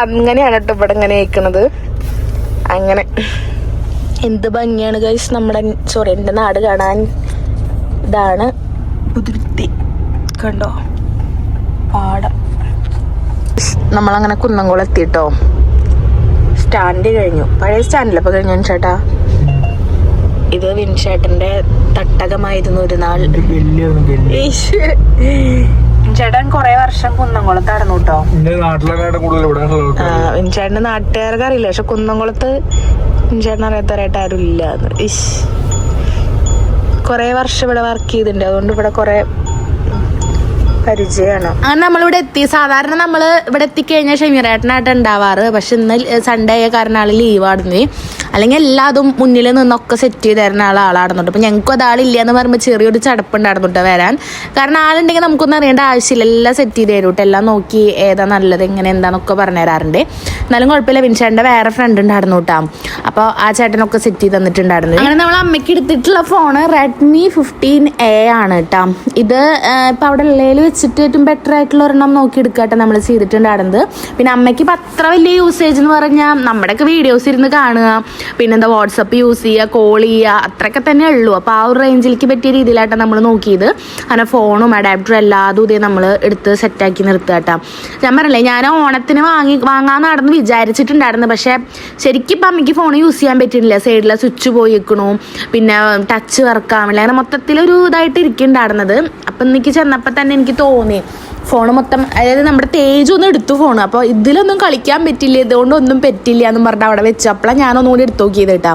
അങ്ങനെയാണ് കേട്ടോ ഇവിടെ ഇങ്ങനെ അയക്കണത്. അങ്ങനെ എന്ത് ഭംഗിയാണ് ഗൈസ് നമ്മുടെ എൻ്റെ നാട് കാണാൻ. ഇതാണ് പുതുരുത്തി കണ്ടോ പാടം. നമ്മളങ്ങനെ കുന്നംകുളം എത്തിട്ടോ. സ്റ്റാൻഡ് കഴിഞ്ഞു. പഴയ സ്റ്റാൻഡിലപ്പോ കഴിഞ്ഞു ചേട്ടാ. ഇത് വിൻചേട്ടന്റെ തട്ടകമായിരുന്നു ഒരു നാൾ. വിൻചേട്ടൻ കൊറേ വർഷം കുന്നംകുളത്തായിരുന്നു കേട്ടോ. വിൻചേട്ടന്റെ നാട്ടുകാർക്ക് അറിയില്ല, പക്ഷെ കുന്നംകുളത്ത് വിൻചേട്ടൻ അറിയാത്തവരായിട്ട് ആരും ഇല്ല. കൊറേ വർഷം ഇവിടെ വർക്ക് ചെയ്തിട്ടുണ്ട്. അതുകൊണ്ട് ഇവിടെ കൊറേ പരിചയമാണ്. അങ്ങനെ നമ്മളിവിടെ എത്തി. സാധാരണ നമ്മൾ ഇവിടെ എത്തിക്കഴിഞ്ഞാൽ ഷമീറേട്ടനായിട്ട് ഉണ്ടാവാറ്. പക്ഷെ ഇന്ന് സൺഡേ ആയ കാരണം ആള് ലീവായിരുന്നു. അല്ലെങ്കിൽ എല്ലാതും മുന്നിൽ നിന്നൊക്കെ സെറ്റ് ചെയ്ത് തരുന്ന ആളാണെന്നുണ്ട്. അപ്പോൾ ഞങ്ങൾക്ക് അതാളില്ല എന്ന് പറയുമ്പോൾ ചെറിയൊരു ചടപ്പുണ്ടായിരുന്നുണ്ട് വരാൻ. കാരണം ആളുണ്ടെങ്കിൽ നമുക്കൊന്നും അറിയേണ്ട ആവശ്യമില്ല, എല്ലാം സെറ്റ് ചെയ്ത് തരും കേട്ടോ. എല്ലാം നോക്കി ഏതാ നല്ലത് എങ്ങനെ എന്താണെന്നൊക്കെ പറഞ്ഞു തരാറുണ്ട്. എന്നാലും കുഴപ്പമില്ല. വിൻചേട്ടൻ്റെ വേറെ ഫ്രണ്ട് ഉണ്ടായിരുന്നു കേട്ടോ, അപ്പോൾ ആ ചേട്ടനൊക്കെ സെറ്റ് ചെയ്ത് തന്നിട്ടുണ്ടായിരുന്നു. അങ്ങനെ നമ്മൾ അമ്മയ്ക്ക് എടുത്തിട്ടുള്ള ഫോണ് Redmi 15A ആണ് കേട്ടോ. ഇത് ഇപ്പം അവിടെ ഉള്ളതിൽ വെച്ചിട്ട് ഏറ്റവും ബെറ്റർ ആയിട്ടുള്ള ഒരെണ്ണം നോക്കി എടുക്കട്ടെ നമ്മൾ ചെയ്തിട്ടുണ്ടായിരുന്നത്. പിന്നെ അമ്മയ്ക്ക് ഇപ്പം അത്ര വലിയ യൂസേജ് എന്ന് പറഞ്ഞാൽ നമ്മുടെയൊക്കെ വീഡിയോസ് ഇരുന്ന് കാണുക, പിന്നെന്താ വാട്സപ്പ് യൂസ് ചെയ്യുക, കോൾ ചെയ്യുക, അത്രയൊക്കെ തന്നെ ഉള്ളൂ. അപ്പോൾ ആ ഒരു റേഞ്ചിലേക്ക് പറ്റിയ രീതിയിലായിട്ടാണ് നമ്മൾ നോക്കിയത്. അങ്ങനെ ഫോണും അഡാപ്റ്ററും എല്ലാതും ഇതേ നമ്മൾ എടുത്ത് സെറ്റാക്കി നിർത്തുക കേട്ടോ. ഞാൻ പറഞ്ഞില്ലേ, ഞാൻ ഓണത്തിന് വാങ്ങാൻ നടന്ന് വിചാരിച്ചിട്ടുണ്ടായിരുന്നു. പക്ഷേ ശരിക്കും ഇപ്പം അമ്മയ്ക്ക് ഫോൺ യൂസ് ചെയ്യാൻ പറ്റുന്നില്ല. സൈഡിലെ സ്വിച്ച് പോയി വെക്കണു, പിന്നെ ടച്ച് വർക്കാവില്ല, അങ്ങനെ മൊത്തത്തിലൊരു ഇതായിട്ട് ഇരിക്കുന്നുണ്ടായിരുന്നത്. അപ്പം എനിക്ക് ചെന്നപ്പോൾ തന്നെ എനിക്ക് തോന്നി ഫോൺ മൊത്തം, അതായത് നമ്മുടെ തേജൊന്നും എടുത്തു ഫോൺ. അപ്പോൾ ഇതിലൊന്നും കളിക്കാൻ പറ്റില്ല, ഇതുകൊണ്ടൊന്നും പറ്റില്ല എന്ന് പറഞ്ഞാൽ അവിടെ വെച്ചു. അപ്പോഴാണ് ഞാനൊന്നുകൂടി എടുത്തു നോക്കിയത് കേട്ടോ.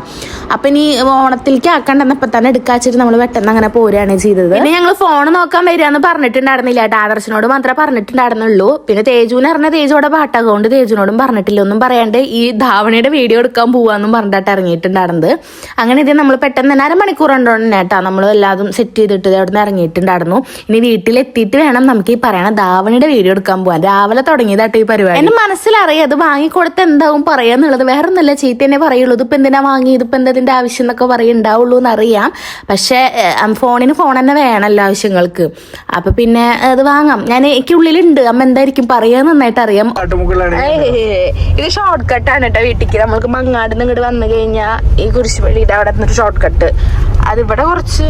അപ്പം ഇനി ഓണത്തിലേക്ക് ആക്കണ്ടെന്നപ്പോൾ തന്നെ എടുക്കാച്ചിട്ട് നമ്മൾ പെട്ടെന്ന് അങ്ങനെ പോരുകയാണ് ചെയ്തത്. പിന്നെ ഞങ്ങൾ ഫോൺ നോക്കാൻ വരികയെന്ന് പറഞ്ഞിട്ടുണ്ടായിരുന്നില്ല കേട്ടോ. ആദർശനോട് മാത്രമേ പറഞ്ഞിട്ടുണ്ടായിരുന്നുള്ളൂ. പിന്നെ തേജുവിന് പറഞ്ഞ തേജുവിടെ പാട്ടാകൊണ്ട് തേജുവിനോടും പറഞ്ഞിട്ടില്ല. ഒന്നും പറയാണ്ട് ഈ ധാവണിയുടെ വീഡിയോ എടുക്കാൻ പോവാന്നും പറഞ്ഞിട്ട് ഇറങ്ങിയിട്ടുണ്ടായിരുന്നത്. അങ്ങനെ ഇത് നമ്മൾ പെട്ടെന്ന് തന്നെ അരമണിക്കൂർ ഉണ്ടോന്നെ കേട്ടോ നമ്മൾ എല്ലാതും സെറ്റ് ചെയ്തിട്ട് അവിടെ നിന്ന് ഇറങ്ങിയിട്ടുണ്ടായിരുന്നു. ഇനി വീട്ടിലെത്തിയിട്ട് വേണം നമുക്ക് ഈ പറയണ ധാവണിയുടെ വീഡിയോ എടുക്കാൻ പോവാൻ. രാവിലെ തുടങ്ങിയതായിട്ട് ഈ പരിപാടി. എന്റെ മനസ്സിലറിയാം അത് വാങ്ങിക്കൊടുത്ത് എന്താവും പറയാന്നുള്ളത്. വേറെ ഒന്നല്ല, ചീത്ത തന്നെ പറയുള്ളൂ. ഇതിപ്പോ എന്തിനാ വാങ്ങി, ഇതിപ്പോ എന്തതിന്റെ ആവശ്യം എന്നൊക്കെ പറയുണ്ടാവുള്ളൂ എന്നറിയാം. പക്ഷെ ഫോണിന് ഫോൺ തന്നെ വേണമല്ലോ ആവശ്യങ്ങൾക്ക്. അപ്പൊ പിന്നെ അത് വാങ്ങാം. എനിക്ക് ഉള്ളിലുണ്ട് അമ്മ എന്തായിരിക്കും പറയാൻ നന്നായിട്ട് അറിയാം. ഇത് ഷോർട്ട് കട്ടാണ് കേട്ടോ. വീട്ടിലേക്ക് നമ്മൾക്ക് മങ്ങാട് നിന്ന് ഇങ്ങോട്ട് വന്നു കഴിഞ്ഞാൽ ഈ കുരിശുപള്ളിയുടെ അവിടെ നിന്നൊരു ഷോർട്ട് കട്ട്. അതിവിടെ കുറച്ച്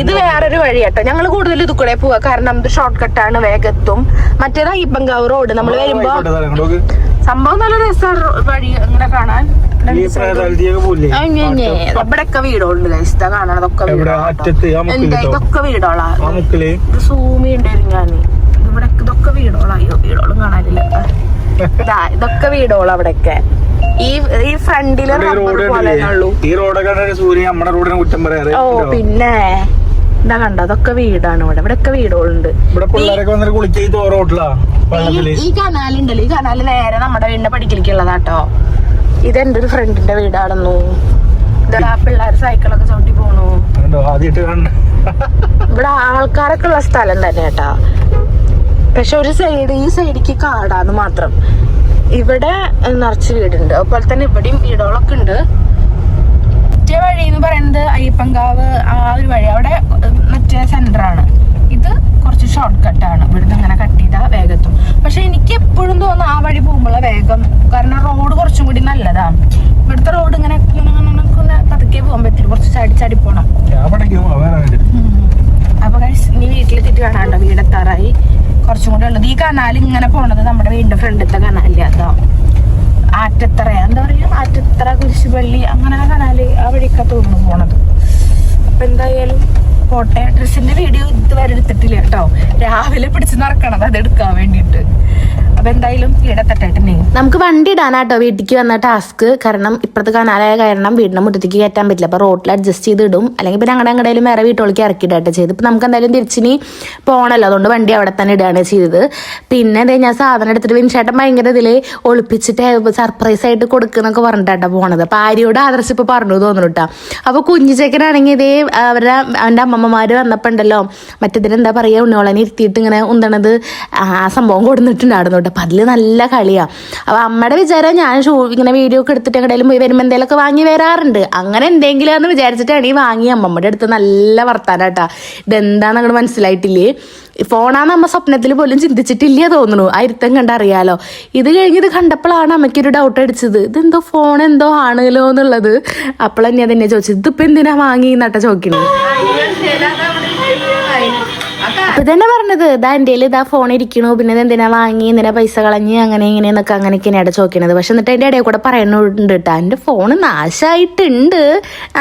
ഇത് വേറൊരു വഴി കേട്ടോ. ഞങ്ങൾ കൂടുതൽ ഇത് കൂടെ പോവാ, കാരണം ഇത് ഷോർട്ട് കട്ടാണ്, വേഗത്തും. മറ്റേത് അയ്യപ്പങ്കാവ് റോഡ് നമ്മൾ വരുമ്പോ സംഭവം നല്ല രസം വഴി ഇങ്ങനെ കാണാൻ. ഇവിടെയൊക്കെ വീടുണ്ട് ഇതാ കാണണതൊക്കെ ഇതൊക്കെ വീടോളാ. സൂമി ഉണ്ടായിരുന്നു ഞാൻ. ഇവിടെ ഇതൊക്കെ വീടോളാ. അയ്യോ വീടോളം കാണാനില്ല. ഇതൊക്കെ വീടോളാ അവിടെയൊക്കെ. ഈ ഫ്രണ്ടില് ഓ പിന്നെ എന്താ കണ്ടോ, അതൊക്കെ വീടാണ്. ഇവിടെയൊക്കെ വീടുകളുണ്ട്. ഈ കനാലുണ്ടല്ലോ, ഈ കനാല് നേരെ നമ്മുടെ വീടിന്റെ പടിക്കലേക്കുള്ളതാട്ടോ. ഇതെന്റെ ഒരു ഫ്രണ്ടിന്റെ വീടാണെന്നു. ഇതാ പിള്ളേർ സൈക്കിളൊക്കെ ചവിട്ടി പോണു. ഇവിടെ ആൾക്കാരൊക്കെ ഉള്ള സ്ഥലം തന്നെ കേട്ടാ. പക്ഷെ ഒരു സൈഡ്, ഈ സൈഡിക്ക് കാടാന്ന് മാത്രം. ഇവിടെ നിറച്ച് വീടുണ്ട്. അതുപോലെ തന്നെ ഇവിടെയും വീടുകളൊക്കെ ഉണ്ട്. മറ്റേ വഴി എന്ന് പറയുന്നത് അയ്യപ്പങ്കാവ് ആ ഒരു വഴി, അവിടെ മറ്റേ സെന്ററാണ്. ഇത് കുറച്ച് ഷോർട്ട് കട്ടാണ്. ഇവിടുന്ന് അങ്ങനെ കട്ട് ചെയ്താൽ വേഗത്തും. പക്ഷെ എനിക്ക് എപ്പോഴും തോന്നുന്നു ആ വഴി പോകുമ്പോഴേ വേഗം, കാരണം റോഡ് കുറച്ചും കൂടി നല്ലതാണ്. ഇവിടുത്തെ റോഡ് ഇങ്ങനെ പതുക്കെ പോകാൻ പറ്റില്ല, കുറച്ച് ചടി പോണം. അപ്പൊ ഇനി വീട്ടിലെത്തിയിട്ട് കാണാണ്ടോ, വീടെത്താറായി. കുറച്ചും കൂടെ ഉള്ളത് ഈ കനാല് ഇങ്ങനെ പോണത് നമ്മുടെ വീടിന്റെ ഫ്രണ്ടിലത്തെ കനാലില്ല. അതോ ആറ്റത്തറ, എന്താ പറയാ, ആറ്റത്തറ കുരിശുപള്ളി, അങ്ങനെ ആ കനാല് ആ വഴിക്കാ തോന്നുന്നു പോണത്. അപ്പൊ എന്തായാലും പോട്ടെ. ഡ്രസ്സിന്റെ വീഡിയോ ഇതുവരെ എടുത്തിട്ടില്ല കേട്ടോ. രാവിലെ പിടിച്ച് നടക്കണത് അത് എടുക്കാൻ വേണ്ടിട്ട്. അപ്പൊ എന്തായാലും ഇടത്തട്ടെ. നമുക്ക് വണ്ടി ഇടാനാട്ടോ വീട്ടിലേക്ക് വന്ന ടാസ്ക്. കാരണം ഇപ്പുറത്തെ കനാലായ കാരണം വീടിന്റെ മുറ്റത്തേക്ക് കയറ്റാൻ പറ്റില്ല. അപ്പൊ റോട്ടിൽ അഡ്ജസ്റ്റ് ചെയ്ത് ഇടും, അല്ലെങ്കിൽ പിന്നെ അങ്ങനെ എങ്ങടെയും വേറെ വീട്ടുകളിലേക്ക് ഇറക്കിയിട്ടാട്ടോ ചെയ്ത്. ഇപ്പൊ നമുക്ക് എന്തായാലും തിരിച്ചിനി പോകണല്ലോ, അതുകൊണ്ട് വണ്ടി അവിടെ തന്നെ ഇടുകയാണ് ചെയ്തത്. പിന്നെ എന്താ ഞാൻ സാധനം എടുത്തിട്ട് വിൻചേട്ടൻ ഭയങ്കര ഇതില് ഒളിപ്പിച്ചിട്ട് സർപ്രൈസ് ആയിട്ട് കൊടുക്കുന്നൊക്കെ പറഞ്ഞിട്ടാട്ടോ പോണത്. അപ്പൊ ആര്യോട് ആദർശം ഇപ്പൊ പറഞ്ഞു തോന്നുന്നു കേട്ടോ. അപ്പൊ കുഞ്ഞിച്ചേക്കനാണെങ്കിൽ ഇതേ അവന്റെ അമ്മമ്മമാര് വന്നപ്പോ ഉണ്ടല്ലോ, മറ്റേതിനെന്താ പറയാ, ഉണ്ണിയോളനെ ഇരുത്തിയിട്ട് ഇങ്ങനെ ഉന്തണത് ആ സംഭവം കൊടുത്തിട്ടുണ്ടായിരുന്നു കേട്ടോ. അപ്പം അതിൽ നല്ല കളിയാണ്. അപ്പോൾ അമ്മയുടെ വിചാരം ഞാൻ ഇങ്ങനെ വീഡിയോ ഒക്കെ എടുത്തിട്ട് എവിടെയെങ്കിലും പോയി വരുമ്പോൾ എന്തെങ്കിലുമൊക്കെ വാങ്ങി വരാറുണ്ട്. അങ്ങനെ എന്തെങ്കിലും എന്ന് വിചാരിച്ചിട്ടാണ് ഈ വാങ്ങി. അമ്മമ്മയുടെ അടുത്ത് നല്ല വർത്താനം കേട്ടാ. ഇതെന്താന്ന് അങ്ങോട്ട് മനസ്സിലായിട്ടില്ലേ. ഫോണാന്ന് അമ്മ സ്വപ്നത്തിൽ പോലും ചിന്തിച്ചിട്ടില്ല തോന്നുന്നു. ആ ഇരുത്തം കണ്ടറിയാലോ. ഇത് കഴിഞ്ഞത് കണ്ടപ്പോഴാണ് അമ്മയ്ക്കൊരു ഡൗട്ട് അടിച്ചത്, ഇതെന്തോ ഫോൺ എന്തോ ആണല്ലോ എന്നുള്ളത്. അപ്പോഴാണ് ഞാൻ തന്നെ ചോദിച്ചത്, ഇതിപ്പോൾ എന്തിനാ വാങ്ങി എന്നട്ട ചോദിക്കുന്നത്. അപ്പൊ തന്നെ പറഞ്ഞത് ഇതാ എൻ്റെ ഇതാ ഫോൺ ഇരിക്കണു, പിന്നെ എന്തിനാ വാങ്ങി, എന്തിനാ പൈസ കളഞ്ഞ്, അങ്ങനെ ഇങ്ങനെയെന്നൊക്കെ അങ്ങനെയൊക്കെയാണ് ചോദിക്കണത്. പക്ഷെ എന്നിട്ട് എൻ്റെ ഇടയിൽ കൂടെ പറയുന്നുണ്ട് കേട്ടോ, എൻ്റെ ഫോൺ നാശമായിട്ടുണ്ട്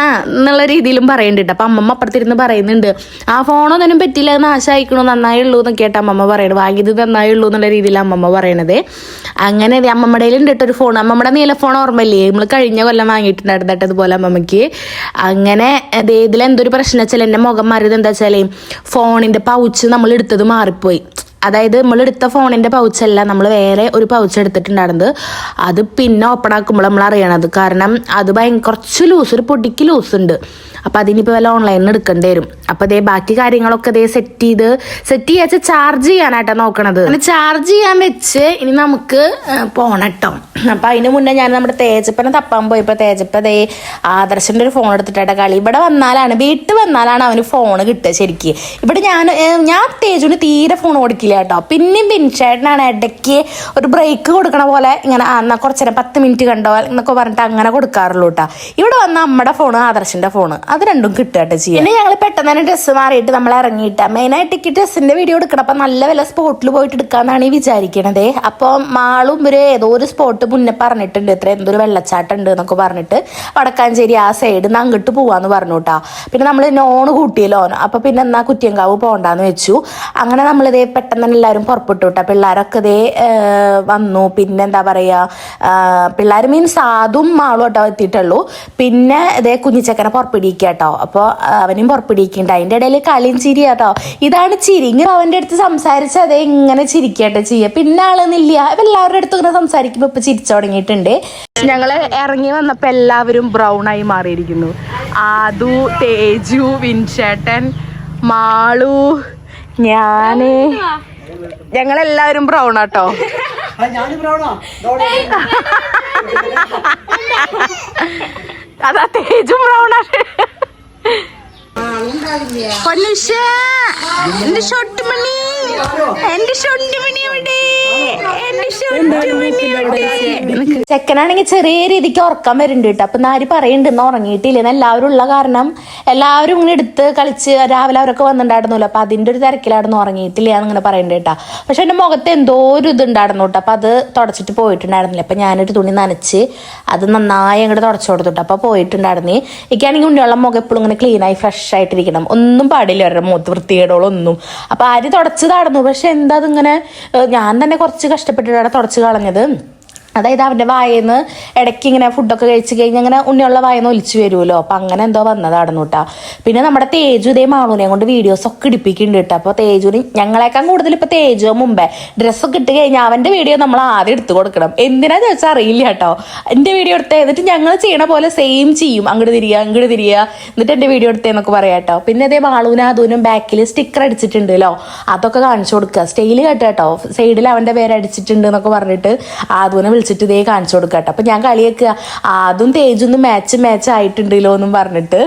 എന്നുള്ള രീതിയിലും പറയുന്നുണ്ട് കേട്ടോ. അപ്പൊ അമ്മമ്മ അപ്പുറത്തിരുന്ന് പറയുന്നുണ്ട്, ആ ഫോണൊന്നും പറ്റില്ല, നാശമായിക്കണു, നന്നായുള്ളൂ എന്നൊക്കെ ആയിട്ട് അമ്മമ്മ പറയണത്, വാങ്ങിയത് നന്നായുള്ളൂ എന്നുള്ള രീതിയിൽ അമ്മമ്മ പറയണത്. അങ്ങനെ അമ്മമ്മയുടെ ഉണ്ട് ഒരു ഫോൺ, അമ്മമ്മയുടെ നീല ഫോൺ ഓർമ്മയില്ലേ, നമ്മൾ കഴിഞ്ഞ കൊല്ലം വാങ്ങിയിട്ടുണ്ടായിരുന്നു കേട്ടോ അതുപോലെ അമ്മമ്മക്ക്. അങ്ങനെ ഇതിലെന്തൊരു പ്രശ്നം വെച്ചാൽ എൻ്റെ മുഖം മാറിയത് എന്താ വെച്ചാൽ ഫോണിൻ്റെ പൗച്ച് നമ്മൾ എടുത്തത് മാറിപ്പോയി. അതായത് നമ്മൾ എടുത്ത ഫോണിൻ്റെ പൗച്ചല്ല, നമ്മൾ വേറെ ഒരു പൗച്ച് എടുത്തിട്ടുണ്ടായിരുന്നത്. അത് പിന്നെ ഓപ്പൺ ആക്കുമ്പോൾ നമ്മൾ അറിയണത്, കാരണം അത് കുറച്ച് ലൂസ്, ഒരു പൊടിക്ക് ലൂസ് ഉണ്ട്. അപ്പം അതിനിപ്പോൾ വല്ല ഓൺലൈനിൽ നിന്ന് എടുക്കേണ്ടി വരും. അപ്പം ബാക്കി കാര്യങ്ങളൊക്കെ സെറ്റ് ചെയ്യാച്ച ചാർജ് ചെയ്യാനായിട്ടാണ് നോക്കണത്. അങ്ങനെ ചാർജ് ചെയ്യാൻ വെച്ച് ഇനി നമുക്ക് പോണട്ടോ. അപ്പം അതിന് മുന്നേ ഞാൻ നമ്മുടെ തേജപ്പനെ തപ്പാൻ പോയപ്പോൾ തേജപ്പ ആദർശൻ്റെ ഒരു ഫോൺ എടുത്തിട്ടായിട്ട് കളി. ഇവിടെ വന്നാലാണ്, വീട്ടിൽ വന്നാലാണ് അവന് ഫോൺ കിട്ടുക ശരിക്കും. ഇവിടെ ഞാൻ തേജുവിന് തീരെ ഫോൺ കൊടുക്കില്ല കേട്ടോ. പിന്നെയും ബിൻചേട്ടനാണ് ഇടയ്ക്ക് ഒരു ബ്രേക്ക് കൊടുക്കണ പോലെ ഇങ്ങനെ എന്നാൽ കുറച്ച് നേരം 10 മിനിറ്റ് കണ്ടോ എന്നൊക്കെ പറഞ്ഞിട്ട് അങ്ങനെ കൊടുക്കാറുള്ളൂ കേട്ടോ. ഇവിടെ വന്ന നമ്മുടെ ഫോണ് ആദർശിൻ്റെ ഫോണ്, അത് രണ്ടും കിട്ടുകട്ടെ ചെയ്യാം. പിന്നെ ഞങ്ങൾ പെട്ടെന്ന് തന്നെ ഡ്രസ്സ് മാറിയിട്ട് നമ്മൾ ഇറങ്ങിയിട്ടാ. മെയിനായിട്ട് എനിക്ക് ഡ്രസ്സിൻ്റെ വീഡിയോ എടുക്കണം. അപ്പം നല്ല വില സ്പോട്ടിൽ പോയിട്ട് എടുക്കാമെന്നാണ് ഈ വിചാരിക്കണത്. അപ്പോൾ മാളും ഏതോ ഒരു സ്പോട്ട് മുന്നേ പറഞ്ഞിട്ടുണ്ട്, ഇത്ര എന്തൊരു വെള്ളച്ചാട്ടം ഉണ്ട് എന്നൊക്കെ പറഞ്ഞിട്ട് വടക്കാഞ്ചേരി ആ സൈഡിൽ നിന്ന് അങ്ങോട്ട് പോവാന്ന് പറഞ്ഞു കേട്ടോ. പിന്നെ നമ്മൾ ലോൺ കൂട്ടിയല്ലോ, അപ്പോൾ പിന്നെ എന്നാ കുറ്റിയങ്കാവ് പോകണ്ടെന്ന് വെച്ചു. അങ്ങനെ നമ്മളിതേ പെട്ടെന്ന് തന്നെ എല്ലാവരും പുറപ്പെട്ടു കേട്ടോ. പിള്ളേരൊക്കെ വന്നു. പിന്നെ എന്താ പറയുക, പിള്ളേർ മീൻസ് ആദും മാളും കേട്ടോ എത്തിയിട്ടുള്ളൂ. പിന്നെ കുഞ്ഞിച്ചക്കനെ പുറപ്പിടിക്കുക കേട്ടോ. അപ്പോൾ അവനും പുറപ്പിടിക്കുന്നുണ്ട്. അതിൻ്റെ ഇടയിൽ കളിയും ചിരി കേട്ടോ. ഇതാണ് ചിരി. ഇങ്ങനെ അവൻ്റെ അടുത്ത് സംസാരിച്ച് ഇങ്ങനെ ചിരിക്കട്ടെ ചെയ്യുക. പിന്നെ ആളെന്നില്ല, ഇപ്പം എല്ലാവരുടെ അടുത്തും ഇങ്ങനെ സംസാരിക്കുമ്പോൾ ഇപ്പം ചിരിച്ചു തുടങ്ങിയിട്ടുണ്ട്. ഞങ്ങൾ ഇറങ്ങി വന്നപ്പോൾ എല്ലാവരും ബ്രൗൺ ആയി മാറിയിരിക്കുന്നു. ആദു, തേജു, വിൻചേട്ടൻ, മാളു, ഞാന്, ഞങ്ങളെല്ലാവരും ബ്രൗൺ ആട്ടോ. അതാ തേജും ബ്രൗൺ ആണ്. എന്റെ ഷൊട്ടുമണി, എന്റെ ഷൊട്ടുമണി എവിടെ, എന്റെ ഷൊട്ടുമണി എവിടെ? ചെക്കനാണെങ്കിൽ ചെറിയ രീതിക്ക് ഉറക്കം വരുന്നുണ്ട് കേട്ടോ. അപ്പൊ നാരി പറയുന്നുണ്ട് ഉറങ്ങിയിട്ടില്ലെന്ന്. എല്ലാവരും ഉള്ള കാരണം എല്ലാവരും ഇങ്ങനെ എടുത്ത് കളിച്ച് രാവിലെ അവരൊക്കെ വന്നിട്ടുണ്ടായിരുന്നല്ലോ. അപ്പൊ അതിന്റെ ഒരു തിരക്കിലായിരുന്നു, ഉറങ്ങിയിട്ടില്ല എന്നിങ്ങനെ പറയുന്നുണ്ട് കേട്ടോ. പക്ഷെ എന്റെ മുഖത്ത് എന്തോ ഒരു ഇതുണ്ടായിരുന്നു കേട്ടോ. അപ്പൊ അത് തുടച്ചിട്ട് പോയിട്ടുണ്ടായിരുന്നില്ല. അപ്പൊ ഞാനൊരു തുണി നനച്ച് അത് നന്നായി അങ്ങോട്ട് തുടച്ചു കൊടുത്തിട്ട് അപ്പൊ പോയിട്ടുണ്ടായിരുന്നേ. എനിക്കാണെങ്കിൽ ഉണ്ണിയുള്ള മുഖം എപ്പോഴും ഇങ്ങനെ ക്ലീനായി ഫ്രഷ് ആയിട്ടിരിക്കണം, ഒന്നും പാടില്ല അവരുടെ മുഖത്ത് വൃത്തികേടുകളൊന്നും. അപ്പൊ ആര് തുടച്ചതായിരുന്നു. പക്ഷെ എന്താ അതിങ്ങനെ ഞാൻ തന്നെ കുറച്ച് കഷ്ടപ്പെട്ടിട്ടാണ് തുടച്ച് കളഞ്ഞത്. അതായത് അവൻ്റെ വായന്ന് ഇടയ്ക്ക് ഇങ്ങനെ ഫുഡൊക്കെ കഴിച്ച് കഴിഞ്ഞ് അങ്ങനെ ഉണ്ണിയുള്ള വായന്ന് ഒലിച്ചു വരുമല്ലോ. അപ്പം അങ്ങനെ എന്തോ വന്നതായിരുന്നു കേട്ടോ. പിന്നെ നമ്മുടെ തേജു മാളൂനെ കൊണ്ട് വീഡിയോസൊക്കെ ഇടിപ്പിക്കുന്നുണ്ട് കേട്ടോ. അപ്പോൾ തേജുവിന് ഞങ്ങളെക്കാൾ കൂടുതൽ ഇപ്പോൾ തേജു മുമ്പേ ഡ്രസ്സൊക്കെ ഇട്ട് കഴിഞ്ഞാൽ അവൻ്റെ വീഡിയോ നമ്മൾ ആദ്യം എടുത്ത് കൊടുക്കണം. എന്തിനാന്ന് ചോദിച്ചാൽ അറിയില്ല കേട്ടോ. എൻ്റെ വീഡിയോ എടുത്തേ എന്നിട്ട് ഞങ്ങൾ ചെയ്യണ പോലെ സെയിം ചെയ്യും, അങ്ങോട്ട് തിരിയുക എന്നിട്ട് എൻ്റെ വീഡിയോ എടുത്തേന്നൊക്കെ പറയാം കേട്ടോ. പിന്നെ മാളൂനും അതുനും ബാക്കിൽ സ്റ്റിക്കർ അടിച്ചിട്ടുണ്ടല്ലോ, അതൊക്കെ കാണിച്ചു കൊടുക്കുക. സ്റ്റൈല് കേട്ടോ, സൈഡിൽ അവൻ്റെ പേര് അടിച്ചിട്ടുണ്ട് എന്നൊക്കെ പറഞ്ഞിട്ട് ആദൂനെ വിളിച്ചിട്ട് കാണിച്ചു കൊടുക്കട്ടെ. അപ്പൊ ഞാൻ കളിയൊക്കെ അതും തേജൊന്നും മാച്ച് ആയിട്ടുണ്ടല്ലോ എന്നും പറഞ്ഞിട്ട്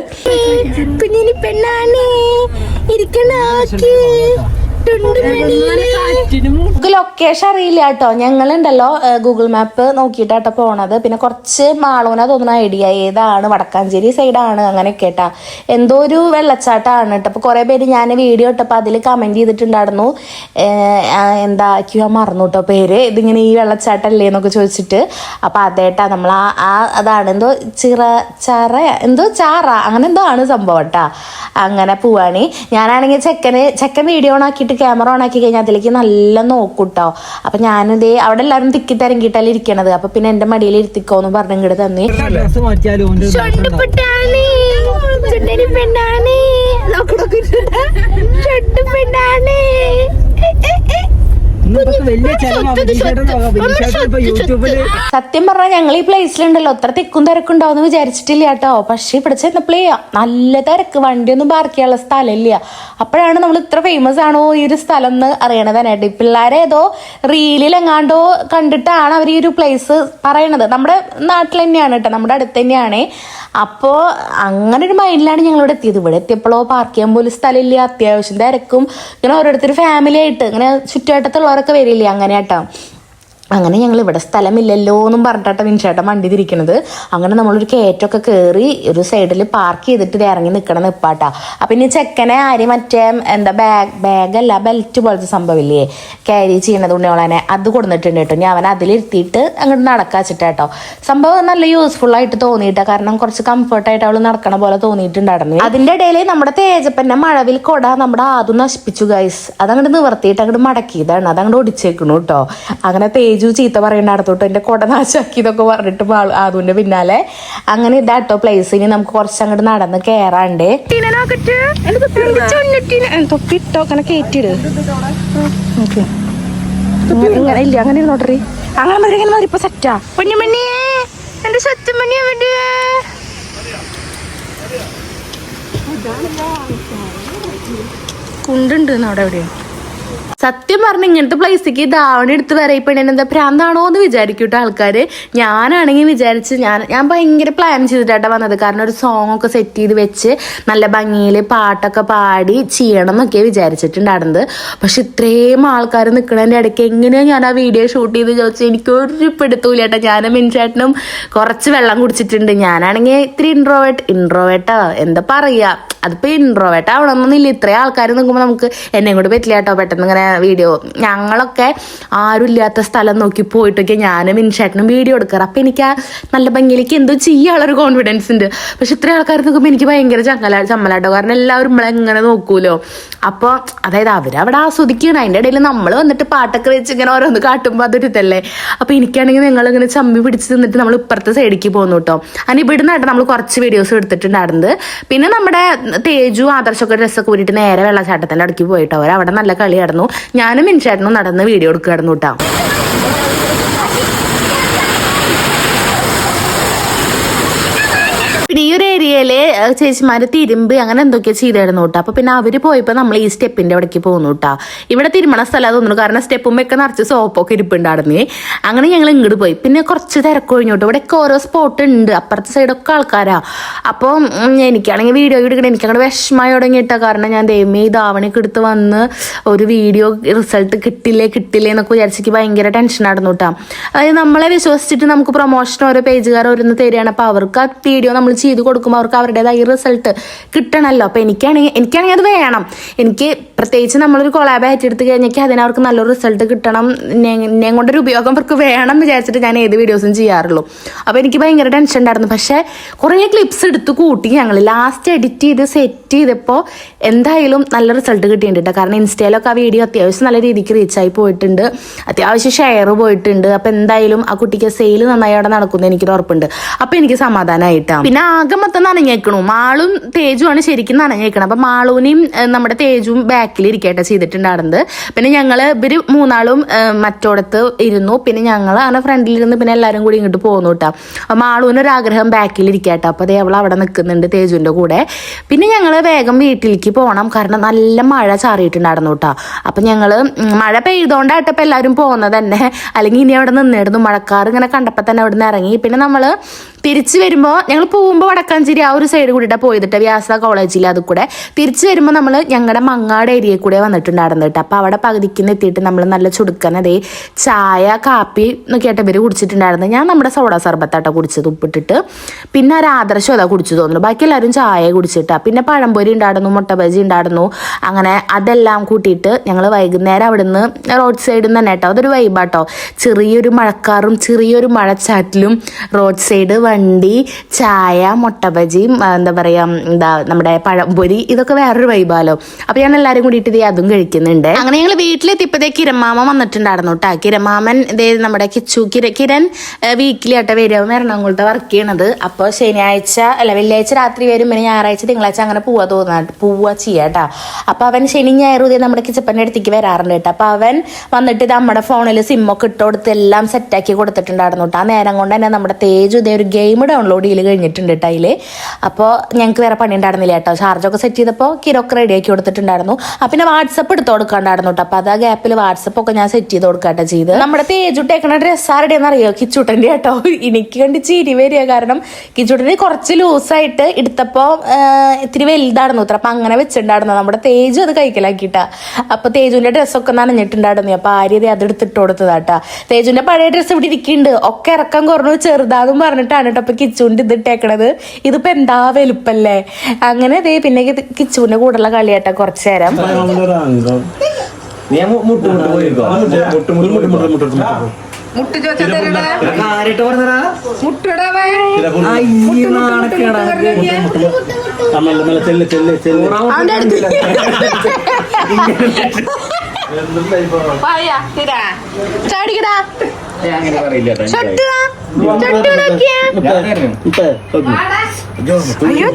കുഞ്ഞിനി പെണ്ണാണ് ലൊക്കേഷൻ അറിയില്ല കേട്ടോ. ഞങ്ങളുണ്ടല്ലോ ഗൂഗിൾ മാപ്പ് നോക്കിയിട്ടാട്ടോ പോണത്. പിന്നെ കുറച്ച് മാളൂന തോന്നുന്ന ഐഡിയ ഏതാണ്, വടക്കാഞ്ചേരി സൈഡാണ് അങ്ങനെയൊക്കെ കേട്ടാ. എന്തോ ഒരു വെള്ളച്ചാട്ടമാണ് കേട്ടോ. അപ്പൊ കുറെ പേര് ഞാൻ വീഡിയോ ഇട്ടപ്പോൾ അതിൽ കമന്റ് ചെയ്തിട്ടുണ്ടായിരുന്നു, എന്താ മറന്നു കേട്ടോ പേര്, ഇതിങ്ങനെ ഈ വെള്ളച്ചാട്ടല്ലേ എന്നൊക്കെ ചോദിച്ചിട്ട്. അപ്പൊ അതേട്ടാ നമ്മൾ അതാണ് എന്തോ ചാറ അങ്ങനെ എന്തോ ആണ് സംഭവം കേട്ടാ. അങ്ങനെ പോവാണ്. ഞാനാണെങ്കിൽ ചെക്കൻ വീഡിയോ ഓൺ ആക്കിയിട്ട് ക്യാമറ ഓൺ ആക്കി കഴിഞ്ഞാൽ അതിലേക്ക് നല്ല നോക്കൂട്ടോ. അപ്പൊ ഞാനിത് അവിടെ എല്ലാവരും തിക്കി തിരങ്ങിയിട്ടല്ലേ ഇരിക്കണത്. അപ്പൊ പിന്നെ എന്റെ മടിയിൽ ഇരുത്തിക്കോന്ന് പറഞ്ഞ് ഇങ്ങോട്ട് തന്നെ സത്യം പറഞ്ഞാൽ ഞങ്ങൾ ഈ പ്ലേസിലുണ്ടല്ലോ അത്ര തിക്കും തിരക്കുണ്ടാവും വിചാരിച്ചിട്ടില്ല കേട്ടോ. പക്ഷെ ഇവിടെ ചെന്നപ്പോഴേ നല്ല തിരക്ക്, വണ്ടിയൊന്നും പാർക്ക് ചെയ്യാനുള്ള സ്ഥലമില്ല. അപ്പോഴാണ് നമ്മൾ ഇത്ര ഫേമസ് ആണോ ഈ ഒരു സ്ഥലം എന്ന് അറിയണത് തന്നെയായിട്ട്. പിള്ളേരെ ഏതോ റീലിലെങ്ങാണ്ടോ കണ്ടിട്ടാണ് അവർ ഈ ഒരു പ്ലേസ് പറയണത്. നമ്മുടെ നാട്ടിൽ തന്നെയാണ് കേട്ടോ, നമ്മുടെ അടുത്ത് തന്നെയാണ്. അപ്പോൾ അങ്ങനെ ഒരു മൈൻഡിലാണ് ഞങ്ങളിവിടെ എത്തിയത്. ഇവിടെ എത്തിയപ്പോഴോ പാർക്ക് ചെയ്യാൻ പോലും സ്ഥലമില്ല, അത്യാവശ്യം തിരക്കും. ഇങ്ങനെ ഓരോരുത്തർ ഫാമിലി ആയിട്ട് ഇങ്ങനെ ചുറ്റുവട്ടത്തുള്ളവരൊക്കെ വരില്ലേ, അങ്ങനെ കേട്ടോ. അങ്ങനെ ഞങ്ങൾ ഇവിടെ സ്ഥലമില്ലല്ലോ എന്നും പറഞ്ഞിട്ടാ വിൻചേട്ടൻ വണ്ടി തിരിക്കണത്. അങ്ങനെ നമ്മളൊരു കയറ്റമൊക്കെ കയറി ഒരു സൈഡിൽ പാർക്ക് ചെയ്തിട്ട് ഇറങ്ങി നിൽക്കണം നിപ്പാട്ടാ. അപ്പം ഇനി ചെക്കനെ ആര് മറ്റേ എന്താ ബാഗല്ല ബെൽറ്റ് പോലത്തെ സംഭവമില്ലേ ക്യാരി ചെയ്യണത് ഉണ്ണിയോളനെ അത് കൊടുത്തിട്ടുണ്ട് കേട്ടോ. ഞാൻ അവൻ അതിലിരുത്തിയിട്ട് അങ്ങോട്ട് നടക്കാച്ചിട്ടോ. സംഭവം നല്ല യൂസ്ഫുൾ ആയിട്ട് തോന്നിയിട്ടാ, കാരണം കുറച്ച് കംഫർട്ടായിട്ട് അവൾ നടക്കണ പോലെ തോന്നിയിട്ടുണ്ടായിരുന്നു. അതിന്റെ ഇടയിൽ നമ്മുടെ തേജപ്പന്റെ മഴവിൽ കൊട നമ്മുടെ ആദ്യം നശിപ്പിച്ചു ഗൈസ്. അതങ്ങോട്ട് നിവർത്തിയിട്ട് അങ്ങോട്ട് മടക്കിയതാണ്, അതങ്ങോട്ട് ഒടിച്ചേക്കണു കേട്ടോ. അങ്ങനെ തേജു ചീത്ത പറയേണ്ട അടുത്തോട്ട് എൻ്റെ കൊട നാശാക്കി ഇതൊക്കെ പറഞ്ഞിട്ട് അതിന്റെ പിന്നാലെ അങ്ങനെ ഇതാട്ടോ പ്ലേസ്. ഇനി നമുക്ക് കുറച്ച് അങ്ങോട്ട് നടന്ന് കയറാണ്ടേ. തൊപ്പിട്ടോ അങ്ങനെ കയറ്റിട് ഇങ്ങനെ ഇല്ല അങ്ങനെ ഇരുന്നോട്ടറി അങ്ങനെ മതി ഇങ്ങനെ മതി. ഇപ്പൊ സെറ്റാ പൊന്നുമണിയേ എന്റെ സത്തുമണി എവിടെ കുണ്ടുണ്ട് അവിടെ എവിടെയോ. സത്യം പറഞ്ഞ ഇങ്ങനത്തെ പ്ലേസിലേക്ക് ധാവണി എടുത്ത് വരയിപ്പണ എന്താ ഭ്രാന്താണോ എന്ന് വിചാരിക്കൂട്ടോ ആൾക്കാർ. ഞാനാണെങ്കിൽ വിചാരിച്ച് ഞാൻ ഭയങ്കര പ്ലാൻ ചെയ്തിട്ടാണ് വന്നത്. കാരണം ഒരു സോങ് ഒക്കെ സെറ്റ് ചെയ്ത് വെച്ച് നല്ല ഭംഗിയിൽ പാട്ടൊക്കെ പാടി ചെയ്യണം എന്നൊക്കെ വിചാരിച്ചിട്ടുണ്ടായിരുന്നത്. പക്ഷെ ഇത്രയും ആൾക്കാർ നിൽക്കുന്നതിൻ്റെ ഇടയ്ക്ക് എങ്ങനെയാണ് ഞാൻ ആ വീഡിയോ ഷൂട്ട് ചെയ്ത് ചോദിച്ചാൽ എനിക്കൊരു പിടുത്തൂല കേട്ടോ. ഞാനും മിൻചേട്ടനും കുറച്ച് വെള്ളം കുടിച്ചിട്ടുണ്ട്. ഞാനാണെങ്കിൽ ഇത്തിരി ഇൻട്രോവേട്ടാ എന്താ പറയുക, അതിപ്പോൾ ഇൻട്രോവേർട്ട് ആവണമെന്നൊന്നുമില്ല. ഇത്രയും ആൾക്കാർ നിൽക്കുമ്പോൾ നമുക്ക് എന്നെയും കൂടെ പറ്റില്ല കേട്ടോ. പെട്ടെന്ന് ഇങ്ങനെ വീഡിയോ ഞങ്ങളൊക്കെ ആരും ഇല്ലാത്ത സ്ഥലം നോക്കി പോയിട്ടൊക്കെ ഞാനും മിൻചേട്ടനും വീഡിയോ എടുക്കാറ്. അപ്പം എനിക്ക് ആ നല്ല ഭംഗിയിലേക്ക് എന്തോ ചെയ്യാനുള്ളൊരു കോൺഫിഡൻസ് ഉണ്ട്. പക്ഷെ ഇത്രയും ആൾക്കാർ നിൽക്കുമ്പോൾ എനിക്ക് ഭയങ്കര ചമ്മലാട്ടോ. കാരണം എല്ലാവരും നമ്മളെങ്ങനെ നോക്കൂലോ. അപ്പോൾ അതായത് അവരവിടെ ആസ്വദിക്കണം, അതിൻ്റെ ഇടയിൽ നമ്മൾ വന്നിട്ട് പാട്ടൊക്കെ വെച്ച് ഇങ്ങനെ ഓരോന്ന് കാട്ടുമ്പോൾ അതൊരു ഇതല്ലേ. അപ്പോൾ എനിക്കാണെങ്കിൽ ഞങ്ങളിങ്ങനെ ചമ്മി പിടിച്ച് നിന്നിട്ട് നമ്മൾ ഇപ്പുറത്തെ സൈഡിലേക്ക് പോകുന്നു കേട്ടോ. അതിന് ഇവിടുന്നായിട്ട് നമ്മൾ കുറച്ച് വീഡിയോസ് എടുത്തിട്ടുണ്ടായിരുന്നത്. പിന്നെ നമ്മുടെ തേജു ആദർശമൊക്കെ ഡ്രസ്സൊക്കെ കൂടിയിട്ട് നേരെ വെള്ളച്ചാട്ടത്തിൻ്റെ അടുക്കി പോയിട്ടോ. അവരവിടെ നല്ല കളിയായിരുന്നു. ഞാനും മിൻചേട്ടനും നടന്ന് വീഡിയോ എടുക്കുകയായിരുന്നു കേട്ടോ. പിന്നെ ഈ ഒരു ഏരിയയില് ചേച്ചിമാര് തിരുമ്പ് അങ്ങനെ എന്തൊക്കെയാ ചെയ്തായിരുന്നു കേട്ടോ. അപ്പൊ പിന്നെ അവര് പോയപ്പോ നമ്മൾ ഈ സ്റ്റെപ്പിന്റെ അവിടേക്ക് പോകുന്നു കേട്ടോ. ഇവിടെ തിരുമണ സ്ഥലം തോന്നുന്നു, കാരണം സ്റ്റെപ്പുമ്പൊക്കെ നിറച്ച് സോപ്പൊക്കെ ഇരിപ്പുണ്ടായിരുന്നു. അങ്ങനെ ഞങ്ങൾ ഇങ്ങോട്ട് പോയി. പിന്നെ കുറച്ച് തിരക്കൊഴിഞ്ഞോട്ടോ. ഇവിടെയൊക്കെ ഓരോ സ്പോട്ട് ഉണ്ട്, അപ്പുറത്തെ സൈഡൊക്കെ ആൾക്കാരാ. അപ്പോൾ എനിക്കാണെങ്കിൽ വീഡിയോ എടുക്കണം, എനിക്കങ്ങനെ വിഷമമായി തുടങ്ങിയിട്ടാ. കാരണം ഞാൻ ദൈവമേ ധാവണിയൊക്കെ എടുത്ത് വന്ന് ഒരു വീഡിയോ റിസൾട്ട് കിട്ടില്ലേ എന്നൊക്കെ വിചാരിച്ചിട്ട് ഭയങ്കര ടെൻഷനായിരുന്നു കേട്ടോ. അതായത് നമ്മളെ വിശ്വസിച്ചിട്ട് നമുക്ക് പ്രൊമോഷൻ ഓരോ പേജുകാർ ഓരോന്ന് തരികയാണ്. അപ്പോൾ അവർക്ക് ആ വീഡിയോ നമ്മൾ ചെയ്ത് കൊടുക്കുമ്പോൾ അവർക്ക് അവരുടേതായ റിസൾട്ട് കിട്ടണമല്ലോ. അപ്പോൾ എനിക്കാണെങ്കിൽ അത് വേണം. എനിക്ക് പ്രത്യേകിച്ച് നമ്മളൊരു കൊളാബ് ഏറ്റെടുത്ത് കഴിഞ്ഞാൽ അതിനവർക്ക് നല്ലൊരു റിസൾട്ട് കിട്ടണം, എന്നെ കൊണ്ടൊരു ഉപയോഗം അവർക്ക് വേണം വിചാരിച്ചിട്ട് ഞാൻ ഏത് വീഡിയോസും ചെയ്യാറുള്ളൂ. അപ്പോൾ എനിക്ക് ഭയങ്കര ടെൻഷൻ ഉണ്ടായിരുന്നു. പക്ഷേ കുറേ ക്ലിപ്സ് എടുത്ത് കൂട്ടി ഞങ്ങൾ ലാസ്റ്റ് എഡിറ്റ് ചെയ്ത് സെറ്റ് ചെയ്തപ്പോൾ എന്തായാലും നല്ല റിസൾട്ട് കിട്ടിയിട്ടുണ്ട്. കാരണം ഇൻസ്റ്റയിലൊക്കെ ആ വീഡിയോ അത്യാവശ്യം നല്ല രീതിക്ക് റീച്ചായി പോയിട്ടുണ്ട്, അത്യാവശ്യം ഷെയർ പോയിട്ടുണ്ട്. അപ്പോൾ എന്തായാലും ആ കുട്ടിക്ക് സെയിൽ നന്നായി അവിടെ നടക്കുന്നത് എനിക്കൊരു ഉറപ്പുണ്ട്. അപ്പോൾ എനിക്ക് സമാധാനമായിട്ടാണ്. പിന്നെ ആകെ മൊത്തം നനഞ്ഞേക്കണു. മാളും തേജുവാണ് ശരിക്കും നനഞ്ഞേക്കണം. അപ്പം മാളൂനെയും നമ്മുടെ തേജുവും ബാക്കിൽ ഇരിക്കട്ടെ ചെയ്തിട്ടുണ്ടായിരുന്നത്. പിന്നെ ഇവര് മൂന്നാളും മറ്റോടത്ത് ഇരുന്നു. പിന്നെ ഞങ്ങൾ അങ്ങനെ ഫ്രണ്ടിലിരുന്ന് പിന്നെ എല്ലാവരും കൂടി ഇങ്ങോട്ട് പോകുന്നു കേട്ടോ. അപ്പം മാളൂനൊരാഗ്രഹം ബാക്കിൽ ഇരിക്കട്ടെ. അപ്പോൾ അതേ അവൾ അവിടെ നിൽക്കുന്നുണ്ട് തേജുവിൻ്റെ കൂടെ. പിന്നെ ഞങ്ങൾ വേഗം വീട്ടിലേക്ക് പോകണം, കാരണം നല്ല മഴ ചാറിയിട്ടുണ്ടായിരുന്നു കേട്ടോ. അപ്പം ഞങ്ങൾ മഴ പെയ്തോണ്ടായിട്ടപ്പോൾ എല്ലാവരും പോകുന്നത് തന്നെ, അല്ലെങ്കിൽ ഇനി അവിടെ നിന്നിടുന്നു. മഴക്കാർ ഇങ്ങനെ കണ്ടപ്പോൾ തന്നെ അവിടെ നിന്ന് ഇറങ്ങി. പിന്നെ നമ്മൾ തിരിച്ചു വരുമ്പോൾ ഞങ്ങൾ പോകുമ്പോൾ വടക്കാഞ്ചേരി ആ ഒരു സൈഡ് കൂടിയിട്ടാണ് പോയിട്ട് വ്യാസ കോളേജിൽ അത് കൂടെ തിരിച്ചു വരുമ്പോൾ നമ്മൾ ഞങ്ങളുടെ മങ്ങാട് ഏരിയയിൽ കൂടെ വന്നിട്ടുണ്ടായിരുന്നു കേട്ടോ. അപ്പോൾ അവിടെ പകുതിക്ക് എത്തിയിട്ട് നമ്മൾ നല്ല ചുടുക്കനതേ ചായ കാപ്പി എന്നൊക്കെ ആയിട്ട് ഇവർ കുടിച്ചിട്ടുണ്ടായിരുന്നു. ഞാൻ നമ്മുടെ സോഡ സർബത്താട്ടോ കുടിച്ചത് ഉപ്പിട്ടിട്ട്. പിന്നെ ഒരു ആദർശം അതാ കുടിച്ചു തോന്നുന്നു. ബാക്കി എല്ലാവരും ചായ കുടിച്ചിട്ടാണ്. പിന്നെ പഴംപൊരി ഉണ്ടായിരുന്നു, മുട്ട ബജി ഉണ്ടായിരുന്നു. അങ്ങനെ അതെല്ലാം കൂട്ടിയിട്ട് ഞങ്ങൾ വൈകുന്നേരം അവിടുന്ന് റോഡ് സൈഡിൽ നിന്ന് തന്നെ കേട്ടോ. അതൊരു വൈബാട്ടോ. ചെറിയൊരു മഴക്കാറും ചെറിയൊരു മഴച്ചാറ്റിലും റോഡ് സൈഡ് വണ്ടി ചായ മുട്ട ബജിയും എന്താ പറയുക നമ്മുടെ പഴംപൊരി ഇതൊക്കെ വേറൊരു വൈബാലോ. അപ്പോൾ ഞാൻ എല്ലാവരും കൂടിയിട്ട് ഇത് അതും കഴിക്കുന്നുണ്ട്. അങ്ങനെ ഞങ്ങൾ വീട്ടിലെത്തിയപ്പോഴത്തേ കിരമാമൻ വന്നിട്ടുണ്ടായിരുന്നു കേട്ടോ. കിരമാമൻ ഇതേ നമ്മുടെ കിരൺ വീക്കിലി ആയിട്ട് വരും, എറണാകുളത്ത് വർക്ക് ചെയ്യണത്. അപ്പോൾ വെള്ളിയാഴ്ച രാത്രി വരും, പിന്നെ ഞായറാഴ്ച തിങ്കളാഴ്ച അങ്ങനെ പോവുക ചെയ്യാട്ടോ. അപ്പോൾ അവൻ ശനി ഞായറും ഇതേ നമ്മുടെ കിച്ചപ്പൻ്റെ അടുത്തേക്ക് വരാറുണ്ട് കേട്ടോ. അപ്പോൾ അവൻ വന്നിട്ട് ഇത് നമ്മുടെ ഫോണിൽ സിമ്മൊക്കെ ഇട്ട് കൊടുത്ത് എല്ലാം സെറ്റാക്കി കൊടുത്തിട്ടുണ്ടായിരുന്നു കേട്ടോ. ആ നേരം കൊണ്ട് തന്നെ നമ്മുടെ തേജു ഇതേ ഒരു ഗെയിം ഡൗൺലോഡ് ചെയ്ത് കഴിഞ്ഞിട്ടുണ്ട് കേട്ടോ അതിൽ. അപ്പോൾ ഞങ്ങൾക്ക് വേറെ പണി ഉണ്ടായിരുന്നില്ല കേട്ടോ. ചാർജൊക്കെ സെറ്റ് ചെയ്തപ്പോൾ കിരൊക്കെ റെഡിയാക്കി കൊടുത്തിട്ടുണ്ടായിരുന്നു. പിന്നെ വാട്സപ്പ് എടുത്ത് കൊടുക്കാണ്ടായിരുന്നു കേട്ടോ. അപ്പോൾ അത് ആ ഗ്യാപ്പിൽ വാട്സപ്പ് ഒക്കെ ഞാൻ സെറ്റ് ചെയ്ത് കൊടുക്കാട്ടോ ചെയ്ത്. നമ്മുടെ തേജുട്ടേക്കണ ഡ്രസ്സ് ആരുടെയെന്ന് അറിയോ? കിച്ചൂട്ടൻ്റെ കേട്ടോ. എനിക്ക് കണ്ട് ചിരി വരിക. കാരണം കിച്ചൂട്ടന് കുറച്ച് ലൂസായിട്ട് എടുത്തപ്പോൾ ഇത്തിരി വലുതായിരുന്നു അത്ര. അപ്പം അങ്ങനെ വെച്ചിട്ടുണ്ടായിരുന്നു. നമ്മുടെ തേജു അത് കൈക്കലാക്കിയിട്ടാ. അപ്പോൾ തേജുവിൻ്റെ ഡ്രസ്സൊക്കെ നനഞ്ഞിട്ടുണ്ടായിരുന്നു. അപ്പോൾ ആര്യത് അത് എടുത്തിട്ട് കൊടുത്തതാട്ടാ. തേജുവിൻ്റെ പഴയ ഡ്രസ്സ് ഇവിടെ ഇരിക്കുന്നുണ്ട്. ഒക്കെ ഇറക്കം കുറഞ്ഞു ചെറുതാന്നും പറഞ്ഞിട്ടാണ് കേട്ടോ അപ്പോൾ കിച്ചുവിൻ്റെ ഇത് ഇട്ടേക്കണത്. ഇതിപ്പോൾ എന്താ വലുപ്പല്ലേ. അങ്ങനെ ദേ പിന്നെ കിച്ചുവിൻ്റെ കൂടെയുള്ള കളിയാട്ടാ കുറച്ചു നേരം. ചാടിക്കടാ അയ്യോ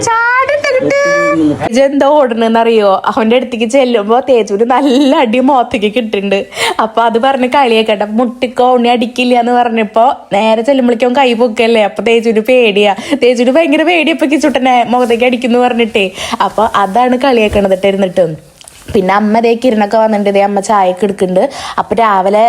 ഇതെന്താ ഓടണെന്നറിയോ? അവന്റെ അടുത്തേക്ക് ചെല്ലുമ്പോ തേജുവിന് നല്ല അടി മുഖത്തേക്ക് കിട്ടുന്നുണ്ട്. അപ്പൊ അത് പറഞ്ഞ് കളിയാക്കട്ടെ. മുട്ടിക്കോ ഉണ്ണി അടിക്കില്ല എന്ന് പറഞ്ഞപ്പോ നേരെ ചെല്ലുമ്പോഴേക്കും കൈ പൊക്കല്ലേ. അപ്പൊ തേജുവിന് പേടിയാ. തേജുവിന് ഭയങ്കര പേടിയാ ഇപ്പൊ കിച്ചുട്ടനെ മുഖത്തേക്ക് അടിക്കുന്നു പറഞ്ഞിട്ടേ. അപ്പൊ അതാണ് കളിയാക്കണത് ഇരുന്നിട്ട്. പിന്നെ അമ്മ ദേ കിരണൊക്കെ വന്നിട്ടുണ്ട്. ഇതേ അമ്മ ചായയൊക്കെ എടുക്കുന്നുണ്ട്. അപ്പോൾ രാവിലെ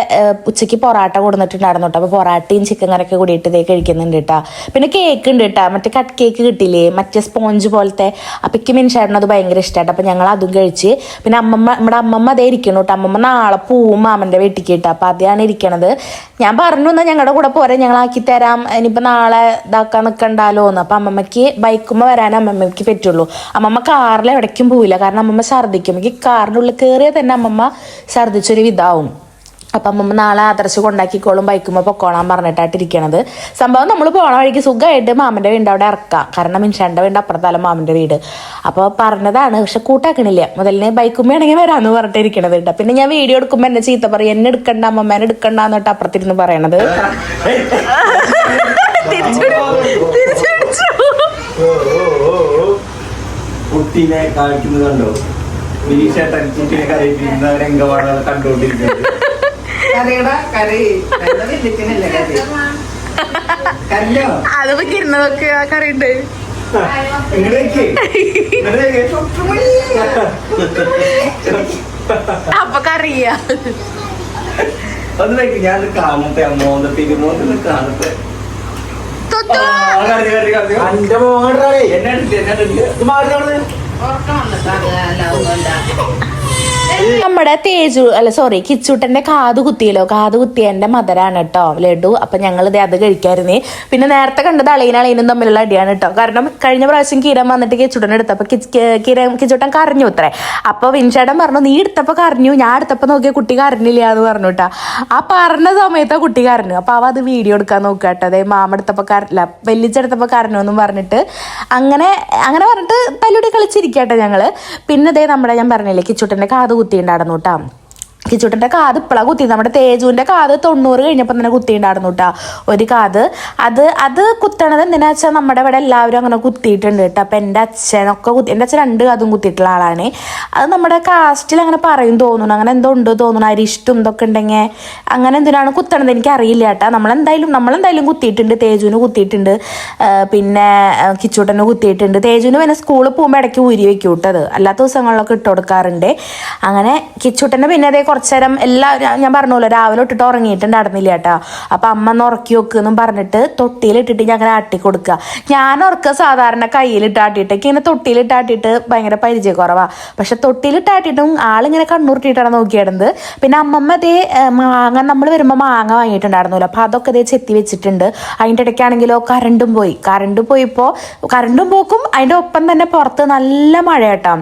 ഉച്ചയ്ക്ക് പൊറാട്ട കൊടുത്തിട്ടുണ്ടായിരുന്നു കേട്ടോ. അപ്പോൾ പൊറാട്ടയും ചിക്കൻ കറിയൊക്കെ കൂടിയിട്ട് ഇതേ കഴിക്കുന്നുണ്ട് കേട്ടോ. പിന്നെ കേക്ക് ഉണ്ട് കേട്ടോ. മറ്റേ കട്ട് കേക്ക് കിട്ടില്ലേ, മറ്റേ സ്പോഞ്ച് പോലത്തെ. അപ്പം എനിക്ക് മിനിഷായിരുന്നു അത് ഭയങ്കര ഇഷ്ടമായിട്ട്. അപ്പം ഞങ്ങൾ അതും കഴിച്ച്. പിന്നെ നമ്മുടെ അമ്മമ്മ അതേ ഇരിക്കണം കേട്ടോ. അമ്മമ്മ നാളെ പോവും മാമൻ്റെ വീട്ടിലേക്ക് കേട്ടോ. അപ്പം അതാണ് ഇരിക്കണത്. ഞാൻ പറഞ്ഞു എന്നാൽ ഞങ്ങളുടെ കൂടെ പോരെ, ഞങ്ങളാക്കി തരാം, ഇനിയിപ്പോൾ നാളെ ഇതാക്കാൻ നിൽക്കണ്ടാലോ എന്ന്. അപ്പം അമ്മമ്മയ്ക്ക് ബൈക്കുമ്പോൾ വരാൻ അമ്മമ്മയ്ക്ക് പറ്റുള്ളൂ. അമ്മമ്മ കാറിൽ എവിടേക്കും പോവില്ല. കാരണം അമ്മമ്മ ഛർദ്ദിക്കും. എനിക്ക് കാറിൻ്റെ ഉള്ളിൽ കയറിയാൽ തന്നെ അമ്മമ്മ ഛർദ്ദിച്ചൊരു വിധാവും. അപ്പം അമ്മമ്മ നാളെ ആദർശ് കൊണ്ടാക്കിക്കോളും, ബൈക്കുമ്പോൾ പൊക്കോളാൻ പറഞ്ഞിട്ടായിട്ടിരിക്കണത്. സംഭവം നമ്മൾ പോണ വഴിക്ക് സുഖമായിട്ട് മാമൻ്റെ വീട് അവിടെ ഇറക്കാം. കാരണം മിൻഷാൻ്റെ വീട് അപ്പുറത്തല്ല മാമൻ്റെ വീട്. അപ്പോൾ പറഞ്ഞതാണ്. പക്ഷെ കൂട്ടാക്കണില്ല. മുതലിന് ബൈക്കുമ്മയാണെങ്കിൽ വരാമെന്ന് പറഞ്ഞിട്ടിരിക്കണത് കേട്ടോ. പിന്നെ ഞാൻ വീഡിയോ എടുക്കുമ്പോൾ എന്നെ ചീത്ത പറയും, എന്നെ എടുക്കണ്ട അമ്മമ്മേനെ എടുക്കണ്ട എന്നിട്ട് അപ്പുറത്തിരുന്ന് പറയണത്. കുട്ടീനെ കാണിക്കുന്നത് കണ്ടോ? വിനീഷേട്ടൻ കുട്ടീനെ കരയിപ്പിക്കുന്ന രംഗമാണ് കണ്ടുകൊണ്ടിരിക്കുന്നത്. അതിപ്പോ കിരണതൊക്കെ കറിയുണ്ട്. അപ്പൊ കറിയാ ഒന്ന് ഞാൻ കാണട്ടെ. മോന്തത്തിരുന്നോന്ന് കാണട്ടെ. നമ്മുടെ കിച്ചൂട്ടന്റെ കാത് കുത്തിയല്ലോ. കാത് കുത്തിയന്റെ മദറാണ് കേട്ടോ ലഡു. അപ്പൊ ഞങ്ങൾ ഇത് അത് കഴിക്കായിരുന്നേ. പിന്നെ നേരത്തെ കണ്ടത് അളീനും തമ്മിലുള്ള അടിയാണ് കേട്ടോ. കാരണം കഴിഞ്ഞ പ്രാവശ്യം കിരൺ വന്നിട്ട് കിച്ചൂട്ടൻ എടുത്തപ്പോ കിച്ചൂട്ടൻ കരഞ്ഞു അത്രേ. അപ്പൊ വിൻചേട്ടൻ പറഞ്ഞു, നീ എടുത്തപ്പോ കരഞ്ഞു, ഞാൻ എടുത്തപ്പോ നോക്കിയ കുട്ടി കരഞ്ഞില്ല എന്ന് പറഞ്ഞു കേട്ടോ. ആ പറഞ്ഞ സമയത്ത് ആ കുട്ടി കരഞ്ഞു. അപ്പൊ അവ അത് വീഡിയോ എടുക്കാൻ നോക്കുക കേട്ടോ. അതായത് മാമ എടുത്തപ്പോ കരല്ല, വെല്ലിച്ചെടുത്തപ്പോ കരഞ്ഞു എന്നും പറഞ്ഞിട്ട് അങ്ങനെ പറഞ്ഞിട്ട് തല്ലുടി കളിച്ചിരിക്കട്ടെ ഞങ്ങള്. പിന്നെ അതേ നമ്മുടെ ഞാൻ പറഞ്ഞില്ലേ കിച്ചൂട്ടന്റെ കാത് കുത്തിയിട്ടുണ്ടായിരുന്നു കേട്ടോ. കിച്ചൂട്ടൻ്റെ കാത് ഇപ്പോഴാണ് കുത്തി. നമ്മുടെ തേജുവിൻ്റെ കാത് 90 കഴിഞ്ഞപ്പോൾ തന്നെ കുത്തിയിട്ടുണ്ടായിരുന്നു കേട്ടോ ഒരു കാത്. അത് കുത്തണത് എന്തിനാ വെച്ചാൽ നമ്മുടെ ഇവിടെ എല്ലാവരും അങ്ങനെ കുത്തിയിട്ടുണ്ട് കേട്ടോ. അപ്പം എൻ്റെ അച്ഛനൊക്കെ എൻ്റെ അച്ഛൻ 2 കാതും കുത്തിയിട്ടുള്ള ആളാണ്. അത് നമ്മുടെ കാസ്റ്റിൽ അങ്ങനെ പറയും തോന്നുന്നു, അങ്ങനെ എന്തോ ഉണ്ട് തോന്നുന്നു, അരിഷ്ടം ഇതൊക്കെ ഉണ്ടെങ്കിൽ അങ്ങനെ എന്തിനാണ് കുത്തണത് എനിക്കറിയില്ല കേട്ടോ. നമ്മളെന്തായാലും കുത്തിയിട്ടുണ്ട്. തേജുവിന് കുത്തിയിട്ടുണ്ട്, പിന്നെ കിച്ചൂട്ടന് കുത്തിയിട്ടുണ്ട്. തേജുവിന് പിന്നെ സ്കൂളിൽ പോകുമ്പോൾ ഇടയ്ക്ക് ഊരി വെക്കും കേട്ടത്, അല്ലാത്ത ദിവസങ്ങളിലൊക്കെ ഇട്ട് കൊടുക്കാറുണ്ട്. അങ്ങനെ കിച്ചൂട്ടന് പിന്നെ അതേ കുറച്ച് നേരം എല്ലാവരും ഞാൻ പറഞ്ഞല്ലോ രാവിലെ ഇട്ടിട്ട് ഉറങ്ങിയിട്ടുണ്ടായിരുന്നില്ല കേട്ടോ. അപ്പം അമ്മ ഒന്ന് ഉറക്കി വെക്കുമെന്നും പറഞ്ഞിട്ട് തൊട്ടിയിലിട്ടിട്ട് ഞാൻ അങ്ങനെ ആട്ടി കൊടുക്കുക. ഞാൻ ഉറക്കുക സാധാരണ കയ്യിലിട്ട് ആട്ടിയിട്ടൊക്കെ ഇങ്ങനെ തൊട്ടിയിലിട്ട് ആട്ടിയിട്ട് ഭയങ്കര പരിചയക്കുറവാണ്. പക്ഷെ തൊട്ടിയിലിട്ട് ആട്ടിയിട്ടും ആളിങ്ങനെ കണ്ണൂർട്ടിയിട്ടാണ് നോക്കിയിടുന്നത്. പിന്നെ അമ്മമ്മ അതേ മാങ്ങ നമ്മൾ വരുമ്പോൾ മാങ്ങ വാങ്ങിയിട്ടുണ്ടായിരുന്നല്ലോ, അപ്പം അതൊക്കെ അതേ ചെത്തി വെച്ചിട്ടുണ്ട്. അതിൻ്റെ ഇടയ്ക്കാണെങ്കിലോ കറണ്ടും പോയിപ്പോൾ കറണ്ടും പോക്കും അതിൻ്റെ ഒപ്പം തന്നെ പുറത്ത് നല്ല മഴ കേട്ടോ.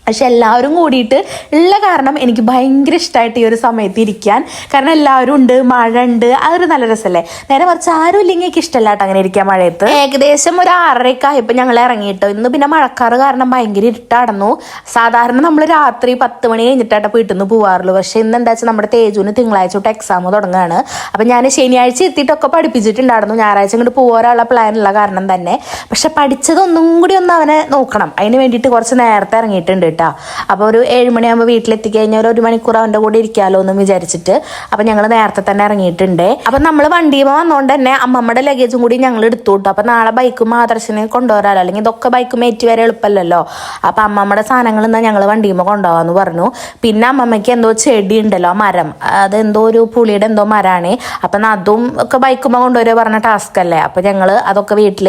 പക്ഷെ എല്ലാവരും കൂടിയിട്ട് ഉള്ള കാരണം എനിക്ക് ഭയങ്കര ഇഷ്ടമായിട്ട് ഈ ഒരു സമയത്ത് ഇരിക്കാൻ. കാരണം എല്ലാവരും ഉണ്ട്, മഴ ഉണ്ട്, അതൊരു നല്ല രസമല്ലേ. നേരെ മറിച്ച് ആരും ഇല്ലെങ്കിൽ എനിക്ക് ഇഷ്ടമല്ല കേട്ടോ അങ്ങനെ ഇരിക്കാൻ മഴയത്ത്. ഏകദേശം ഒരു 6:30 ആയപ്പോൾ ഞങ്ങൾ ഇറങ്ങിയിട്ടോ. ഇന്ന് പിന്നെ മഴക്കാറ് കാരണം ഭയങ്കര ഇരുട്ടാടന്നു. സാധാരണ നമ്മൾ രാത്രി 10 മണി കഴിഞ്ഞിട്ടാട്ടോ വീട്ടിൽ നിന്ന് പോകാറുള്ളൂ. പക്ഷെ ഇന്ന് എന്താ വെച്ചാൽ നമ്മുടെ തേജുവിന് തിങ്കളാഴ്ച തൊട്ട് എക്സാം തുടങ്ങുകയാണ്. അപ്പം ഞാൻ ശനിയാഴ്ച എത്തിയിട്ടൊക്കെ പഠിപ്പിച്ചിട്ടുണ്ടായിരുന്നു. ഞായറാഴ്ച ഇങ്ങോട്ട് പോകാനുള്ള പ്ലാനുള്ള കാരണം തന്നെ. പക്ഷെ പഠിച്ചതൊന്നും കൂടി ഒന്ന് അവനെ നോക്കണം, അതിന് വേണ്ടിയിട്ട് കുറച്ച് നേരത്തെ ഇറങ്ങിയിട്ടുണ്ട് കേട്ടോ. അപ്പോൾ ഒരു 7 മണിയാകുമ്പോൾ വീട്ടിലെത്തിക്കഴിഞ്ഞാൽ ഒരു മണിക്കൂർ അവൻ്റെ കൂടെ ഇരിക്കാമല്ലോ എന്ന് വിചാരിച്ചിട്ട് അപ്പം ഞങ്ങൾ നേരത്തെ തന്നെ ഇറങ്ങിയിട്ടുണ്ട്. അപ്പം നമ്മൾ വണ്ടിയുമ്പോൾ വന്നുകൊണ്ട് തന്നെ അമ്മമ്മയുടെ ലഗേജും കൂടി ഞങ്ങൾ എടുത്തു കിട്ടും. അപ്പം നാളെ ബൈക്കും ആദർശിനെ കൊണ്ടുവരാമല്ലോ, അല്ലെങ്കിൽ ഇതൊക്കെ ബൈക്കും ഏറ്റി വരെ എളുപ്പമല്ലല്ലോ. അപ്പം അമ്മമ്മയുടെ സാധനങ്ങൾ എന്നാൽ ഞങ്ങൾ വണ്ടിയുമ്പോൾ കൊണ്ടുപോകാമെന്ന് പറഞ്ഞു. പിന്നെ അമ്മമ്മയ്ക്ക് എന്തോ ചെടി ഉണ്ടല്ലോ, മരം, അതെന്തോ ഒരു പുളിയുടെ എന്തോ മരമാണ്. അപ്പം അതും ഒക്കെ ബൈക്കുമ്പോൾ കൊണ്ടുവരുക പറഞ്ഞ ടാസ്ക് അല്ലേ. അപ്പം ഞങ്ങൾ അതൊക്കെ വീട്ടിൽ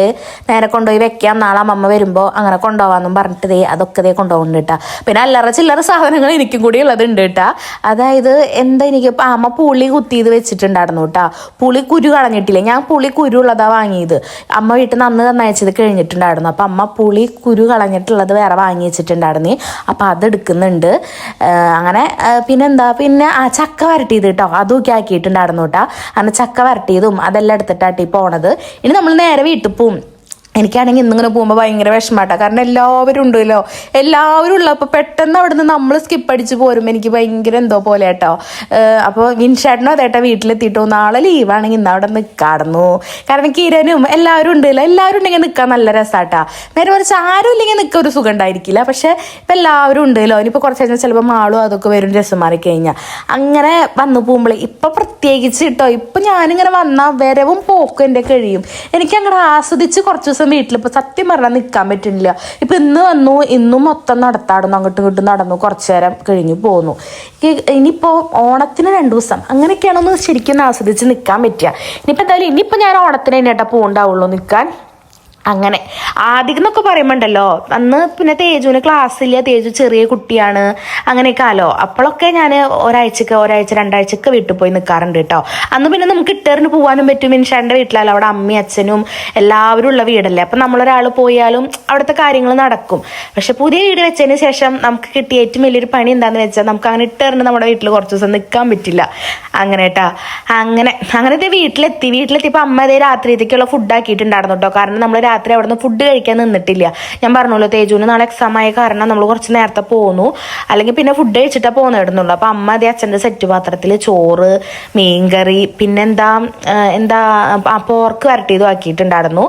നേരെ കൊണ്ടുപോയി വെക്കാം, നാളെ അമ്മമ്മ വരുമ്പോൾ അങ്ങനെ കൊണ്ടുപോകാമെന്നും പറഞ്ഞിട്ട് അതൊക്കെ കൊണ്ടുപോകുന്നുണ്ട് കേട്ടോ. പിന്നെ അല്ലറ ചില്ലറ സാധനങ്ങൾ എനിക്കും കൂടി ഉള്ളതുണ്ട് കേട്ടോ. അതായത് എന്താ, എനിക്ക് അമ്മ പുളി കുത്തിയത് വെച്ചിട്ടുണ്ടായിരുന്നു കേട്ടോ. പുളി കുരു കളഞ്ഞിട്ടില്ല, ഞാൻ പുളി കുരു ഉള്ളതാണ് വാങ്ങിയത്. അമ്മ വീട്ടിൽ നിന്ന് അന്ന് തന്നയച്ചത് കഴിഞ്ഞിട്ടുണ്ടായിരുന്നു. അപ്പം അമ്മ പുളി കുരു കളഞ്ഞിട്ടുള്ളത് വേറെ വാങ്ങി വെച്ചിട്ടുണ്ടായിരുന്നു. അപ്പം അതെടുക്കുന്നുണ്ട്. അങ്ങനെ പിന്നെന്താ, പിന്നെ ചക്ക വരട്ടിയത് കേട്ടോ, അതൊക്കെ ആക്കിയിട്ടുണ്ടായിരുന്നു കേട്ടോ. അങ്ങനെ ചക്ക വരട്ടിയതും അതെല്ലാം എടുത്തിട്ടാട്ടി പോണത്. ഇനി നമ്മൾ നേരെ വീട്ടിൽ പോവും. എനിക്കാണെങ്കിൽ ഇന്നിങ്ങനെ പോകുമ്പോൾ ഭയങ്കര വിഷമാട്ടോ, കാരണം എല്ലാവരും ഉണ്ടല്ലോ, എല്ലാവരും ഉള്ളപ്പോൾ പെട്ടെന്ന് അവിടെ നിന്ന് നമ്മൾ സ്കിപ്പ് അടിച്ച് പോരുമ്പോൾ എനിക്ക് ഭയങ്കര എന്തോ പോലെ കേട്ടോ. അപ്പോൾ വിൻഷേട്ടനും അതേട്ടാ വീട്ടിലെത്തിയിട്ടോ, നാളെ ലീവാണെങ്കിൽ ഇന്ന് അവിടെ നിൽക്കാടുന്നു. കാരണം കിരനും എല്ലാവരും ഉണ്ടല്ലോ, എല്ലാവരും ഉണ്ടെങ്കിൽ നിൽക്കാൻ നല്ല രസമാട്ടാ. നേരെ മറിച്ച് ആരും ഇല്ലെങ്കിൽ നിൽക്കാൻ ഒരു സുഖം ഉണ്ടായിരിക്കില്ല. പക്ഷെ ഇപ്പം എല്ലാവരും ഉണ്ടല്ലോ, ഇനിയിപ്പോൾ കുറച്ച് കഴിഞ്ഞാൽ ചിലപ്പോൾ മാളും അതൊക്കെ വരും രസം മാറിക്കഴിഞ്ഞാൽ. അങ്ങനെ വന്നു പോകുമ്പോൾ ഇപ്പം പ്രത്യേകിച്ച് കേട്ടോ, ഇപ്പം ഞാനിങ്ങനെ വന്നാൽ വരവും പോക്കും എൻ്റെ കഴിയും. എനിക്കങ്ങനെ ആസ്വദിച്ച് കുറച്ച് ദിവസം വീട്ടിലിപ്പോൾ സത്യം പറഞ്ഞാൽ നിൽക്കാൻ പറ്റുന്നില്ല. ഇപ്പം ഇന്ന് വന്നു, ഇന്നും മൊത്തം നടത്താടുന്നു, അങ്ങോട്ടും ഇങ്ങോട്ടും നടന്നു, കുറച്ചു നേരം കഴിഞ്ഞു പോന്നു. ഇനിയിപ്പോൾ ഓണത്തിന് 2 ദിവസം അങ്ങനെയൊക്കെയാണൊന്ന് ശരിക്കും ആസ്വദിച്ച് നിൽക്കാൻ പറ്റുക. ഇനിയിപ്പോൾ എന്തായാലും ഇനിയിപ്പോൾ ഞാൻ ഓണത്തിന് തന്നെയാട്ടാ പോകണ്ടാവുള്ളൂ നിൽക്കാൻ. അങ്ങനെ ആദ്യം എന്നൊക്കെ പറയുമ്പോണ്ടല്ലോ, അന്ന് പിന്നെ തേജുവിന് ക്ലാസ്സില്ല, തേജു ചെറിയ കുട്ടിയാണ്, അങ്ങനെയൊക്കെ ആലോ. അപ്പോഴൊക്കെ ഞാൻ ഒരാഴ്ച 2 ആഴ്ചയൊക്കെ വീട്ടിൽ പോയി നിൽക്കാറുണ്ട് കേട്ടോ. അന്ന് പിന്നെ നമുക്ക് ഇട്ടറിന് പോകാനും പറ്റും. മിൻഷാൻ്റെ വീട്ടിലല്ലോ, അവിടെ അമ്മയും അച്ഛനും എല്ലാവരും ഉള്ള വീടല്ലേ. അപ്പം നമ്മളൊരാൾ പോയാലും അവിടുത്തെ കാര്യങ്ങൾ നടക്കും. പക്ഷെ പുതിയ വീട് വെച്ചതിന് ശേഷം നമുക്ക് കിട്ടിയ ഏറ്റവും വലിയൊരു പണി എന്താണെന്ന് വെച്ചാൽ, നമുക്ക് അങ്ങനെ ഇട്ടറിന് നമ്മുടെ വീട്ടിൽ കുറച്ച് ദിവസം നിൽക്കാൻ പറ്റില്ല. അങ്ങനെ കേട്ടോ. അങ്ങനത്തെ വീട്ടിലെത്തിയപ്പോൾ അമ്മ അതേ രാത്രിയിലേക്കുള്ള ഫുഡ് ആക്കിയിട്ടുണ്ടായിരുന്നു കേട്ടോ. കാരണം നമ്മൾ രാത്രി അവിടെ നിന്ന് ഫുഡ് കഴിക്കാൻ നിന്നിട്ടില്ല. ഞാൻ പറഞ്ഞല്ലോ, തേജുവിന് നാളെ എക്സാം ആയ കാരണം നമ്മൾ കുറച്ച് നേരത്തെ പോന്നു, അല്ലെങ്കിൽ പിന്നെ ഫുഡ് കഴിച്ചിട്ടാ പോകുന്നിടുന്നുള്ളൂ. അപ്പം അമ്മ അതേ അച്ഛൻ്റെ സെറ്റ് പാത്രത്തിൽ ചോറ്, മീൻകറി, പിന്നെന്താ പോർക്ക് വരട്ടിയതും ആക്കിയിട്ടുണ്ടായിരുന്നു,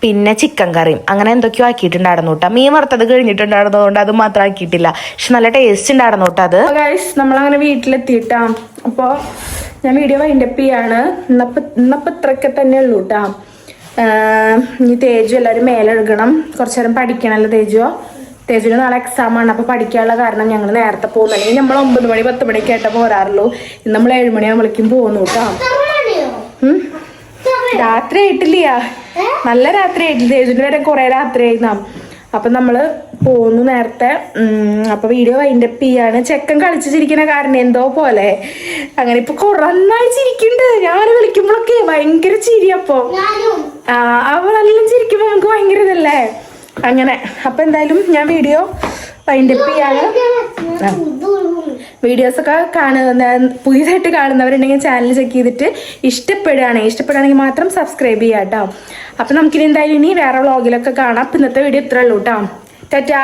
പിന്നെ ചിക്കൻ കറിയും അങ്ങനെ എന്തൊക്കെയോ ആക്കിയിട്ടുണ്ടായിരുന്നു കേട്ടോ. മീൻ വറുത്തത് കഴിഞ്ഞിട്ടുണ്ടായിരുന്നതുകൊണ്ട് അത് മാത്രം ആക്കിയിട്ടില്ല. പക്ഷെ നല്ല ടേസ്റ്റ് ഉണ്ടായിരുന്നു കേട്ടോ അത്. നമ്മളങ്ങനെ വീട്ടിലെത്തിയിട്ടാ. അപ്പോൾ ഞാൻ വീഡിയോ വൈൻഡപ്പ് ചെയ്യാണ്. ഇന്നപ്പോൾ ഇത്രയൊക്കെ തന്നെ ഉള്ളൂ കേട്ടോ. ഇനി തേജു എല്ലാവരും മേലെഴുകണം, കുറച്ചു നേരം പഠിക്കണമല്ലോ തേജുവിന് നാളെ എക്സാമാണ്. അപ്പോൾ പഠിക്കാനുള്ള കാരണം ഞങ്ങൾ നേരത്തെ പോകുന്നു. അല്ലെങ്കിൽ നമ്മൾ 9 മണി 10 മണിക്ക് ആയിട്ടാ പോരാറുള്ളൂ. ഇന്ന് നമ്മൾ 7 മണിയാകുമ്പോഴേക്കും പോകുന്നു കേട്ടോ. രാത്രി ആയിട്ടില്ല, നല്ല രാത്രി ആയിട്ടില്ല, തേജുവിന് വരെ കുറേ രാത്രി ആയിരുന്നു. അപ്പം നമ്മൾ പോന്നു നേരത്തെ. അപ്പോൾ വീഡിയോ വൈൻഡപ്പ് ചെയ്യാണ്. ചെക്കൻ കളിച്ച് ചിരിക്കുന്ന കാരണം എന്തോ പോലെ അങ്ങനെ ഇപ്പൊ നന്നായി ചിരിക്കുന്നുണ്ട്. ഞാൻ വിളിക്കുമ്പോഴൊക്കെ ഭയങ്കര ചിരി. അപ്പോൾ അവളെല്ലാം ചിരിക്കുമ്പോൾ നമുക്ക് ഭയങ്കര ഇതല്ലേ അങ്ങനെ. അപ്പം എന്തായാലും ഞാൻ വീഡിയോ വൈൻഡപ്പ് ചെയ്യാണ്. വീഡിയോസൊക്കെ പുതിയതായിട്ട് കാണുന്നവരുണ്ടെങ്കിൽ ചാനൽ ചെക്ക് ചെയ്തിട്ട് ഇഷ്ടപ്പെടുകയാണെങ്കിൽ മാത്രം സബ്സ്ക്രൈബ് ചെയ്യാം കേട്ടോ. അപ്പം നമുക്കിനി എന്തായാലും ഇനി വേറെ വ്ളോഗിലൊക്കെ കാണാം. ഇന്നത്തെ വീഡിയോ ഇത്രേ ഉള്ളൂ കേട്ടോ. ടാറ്റാ.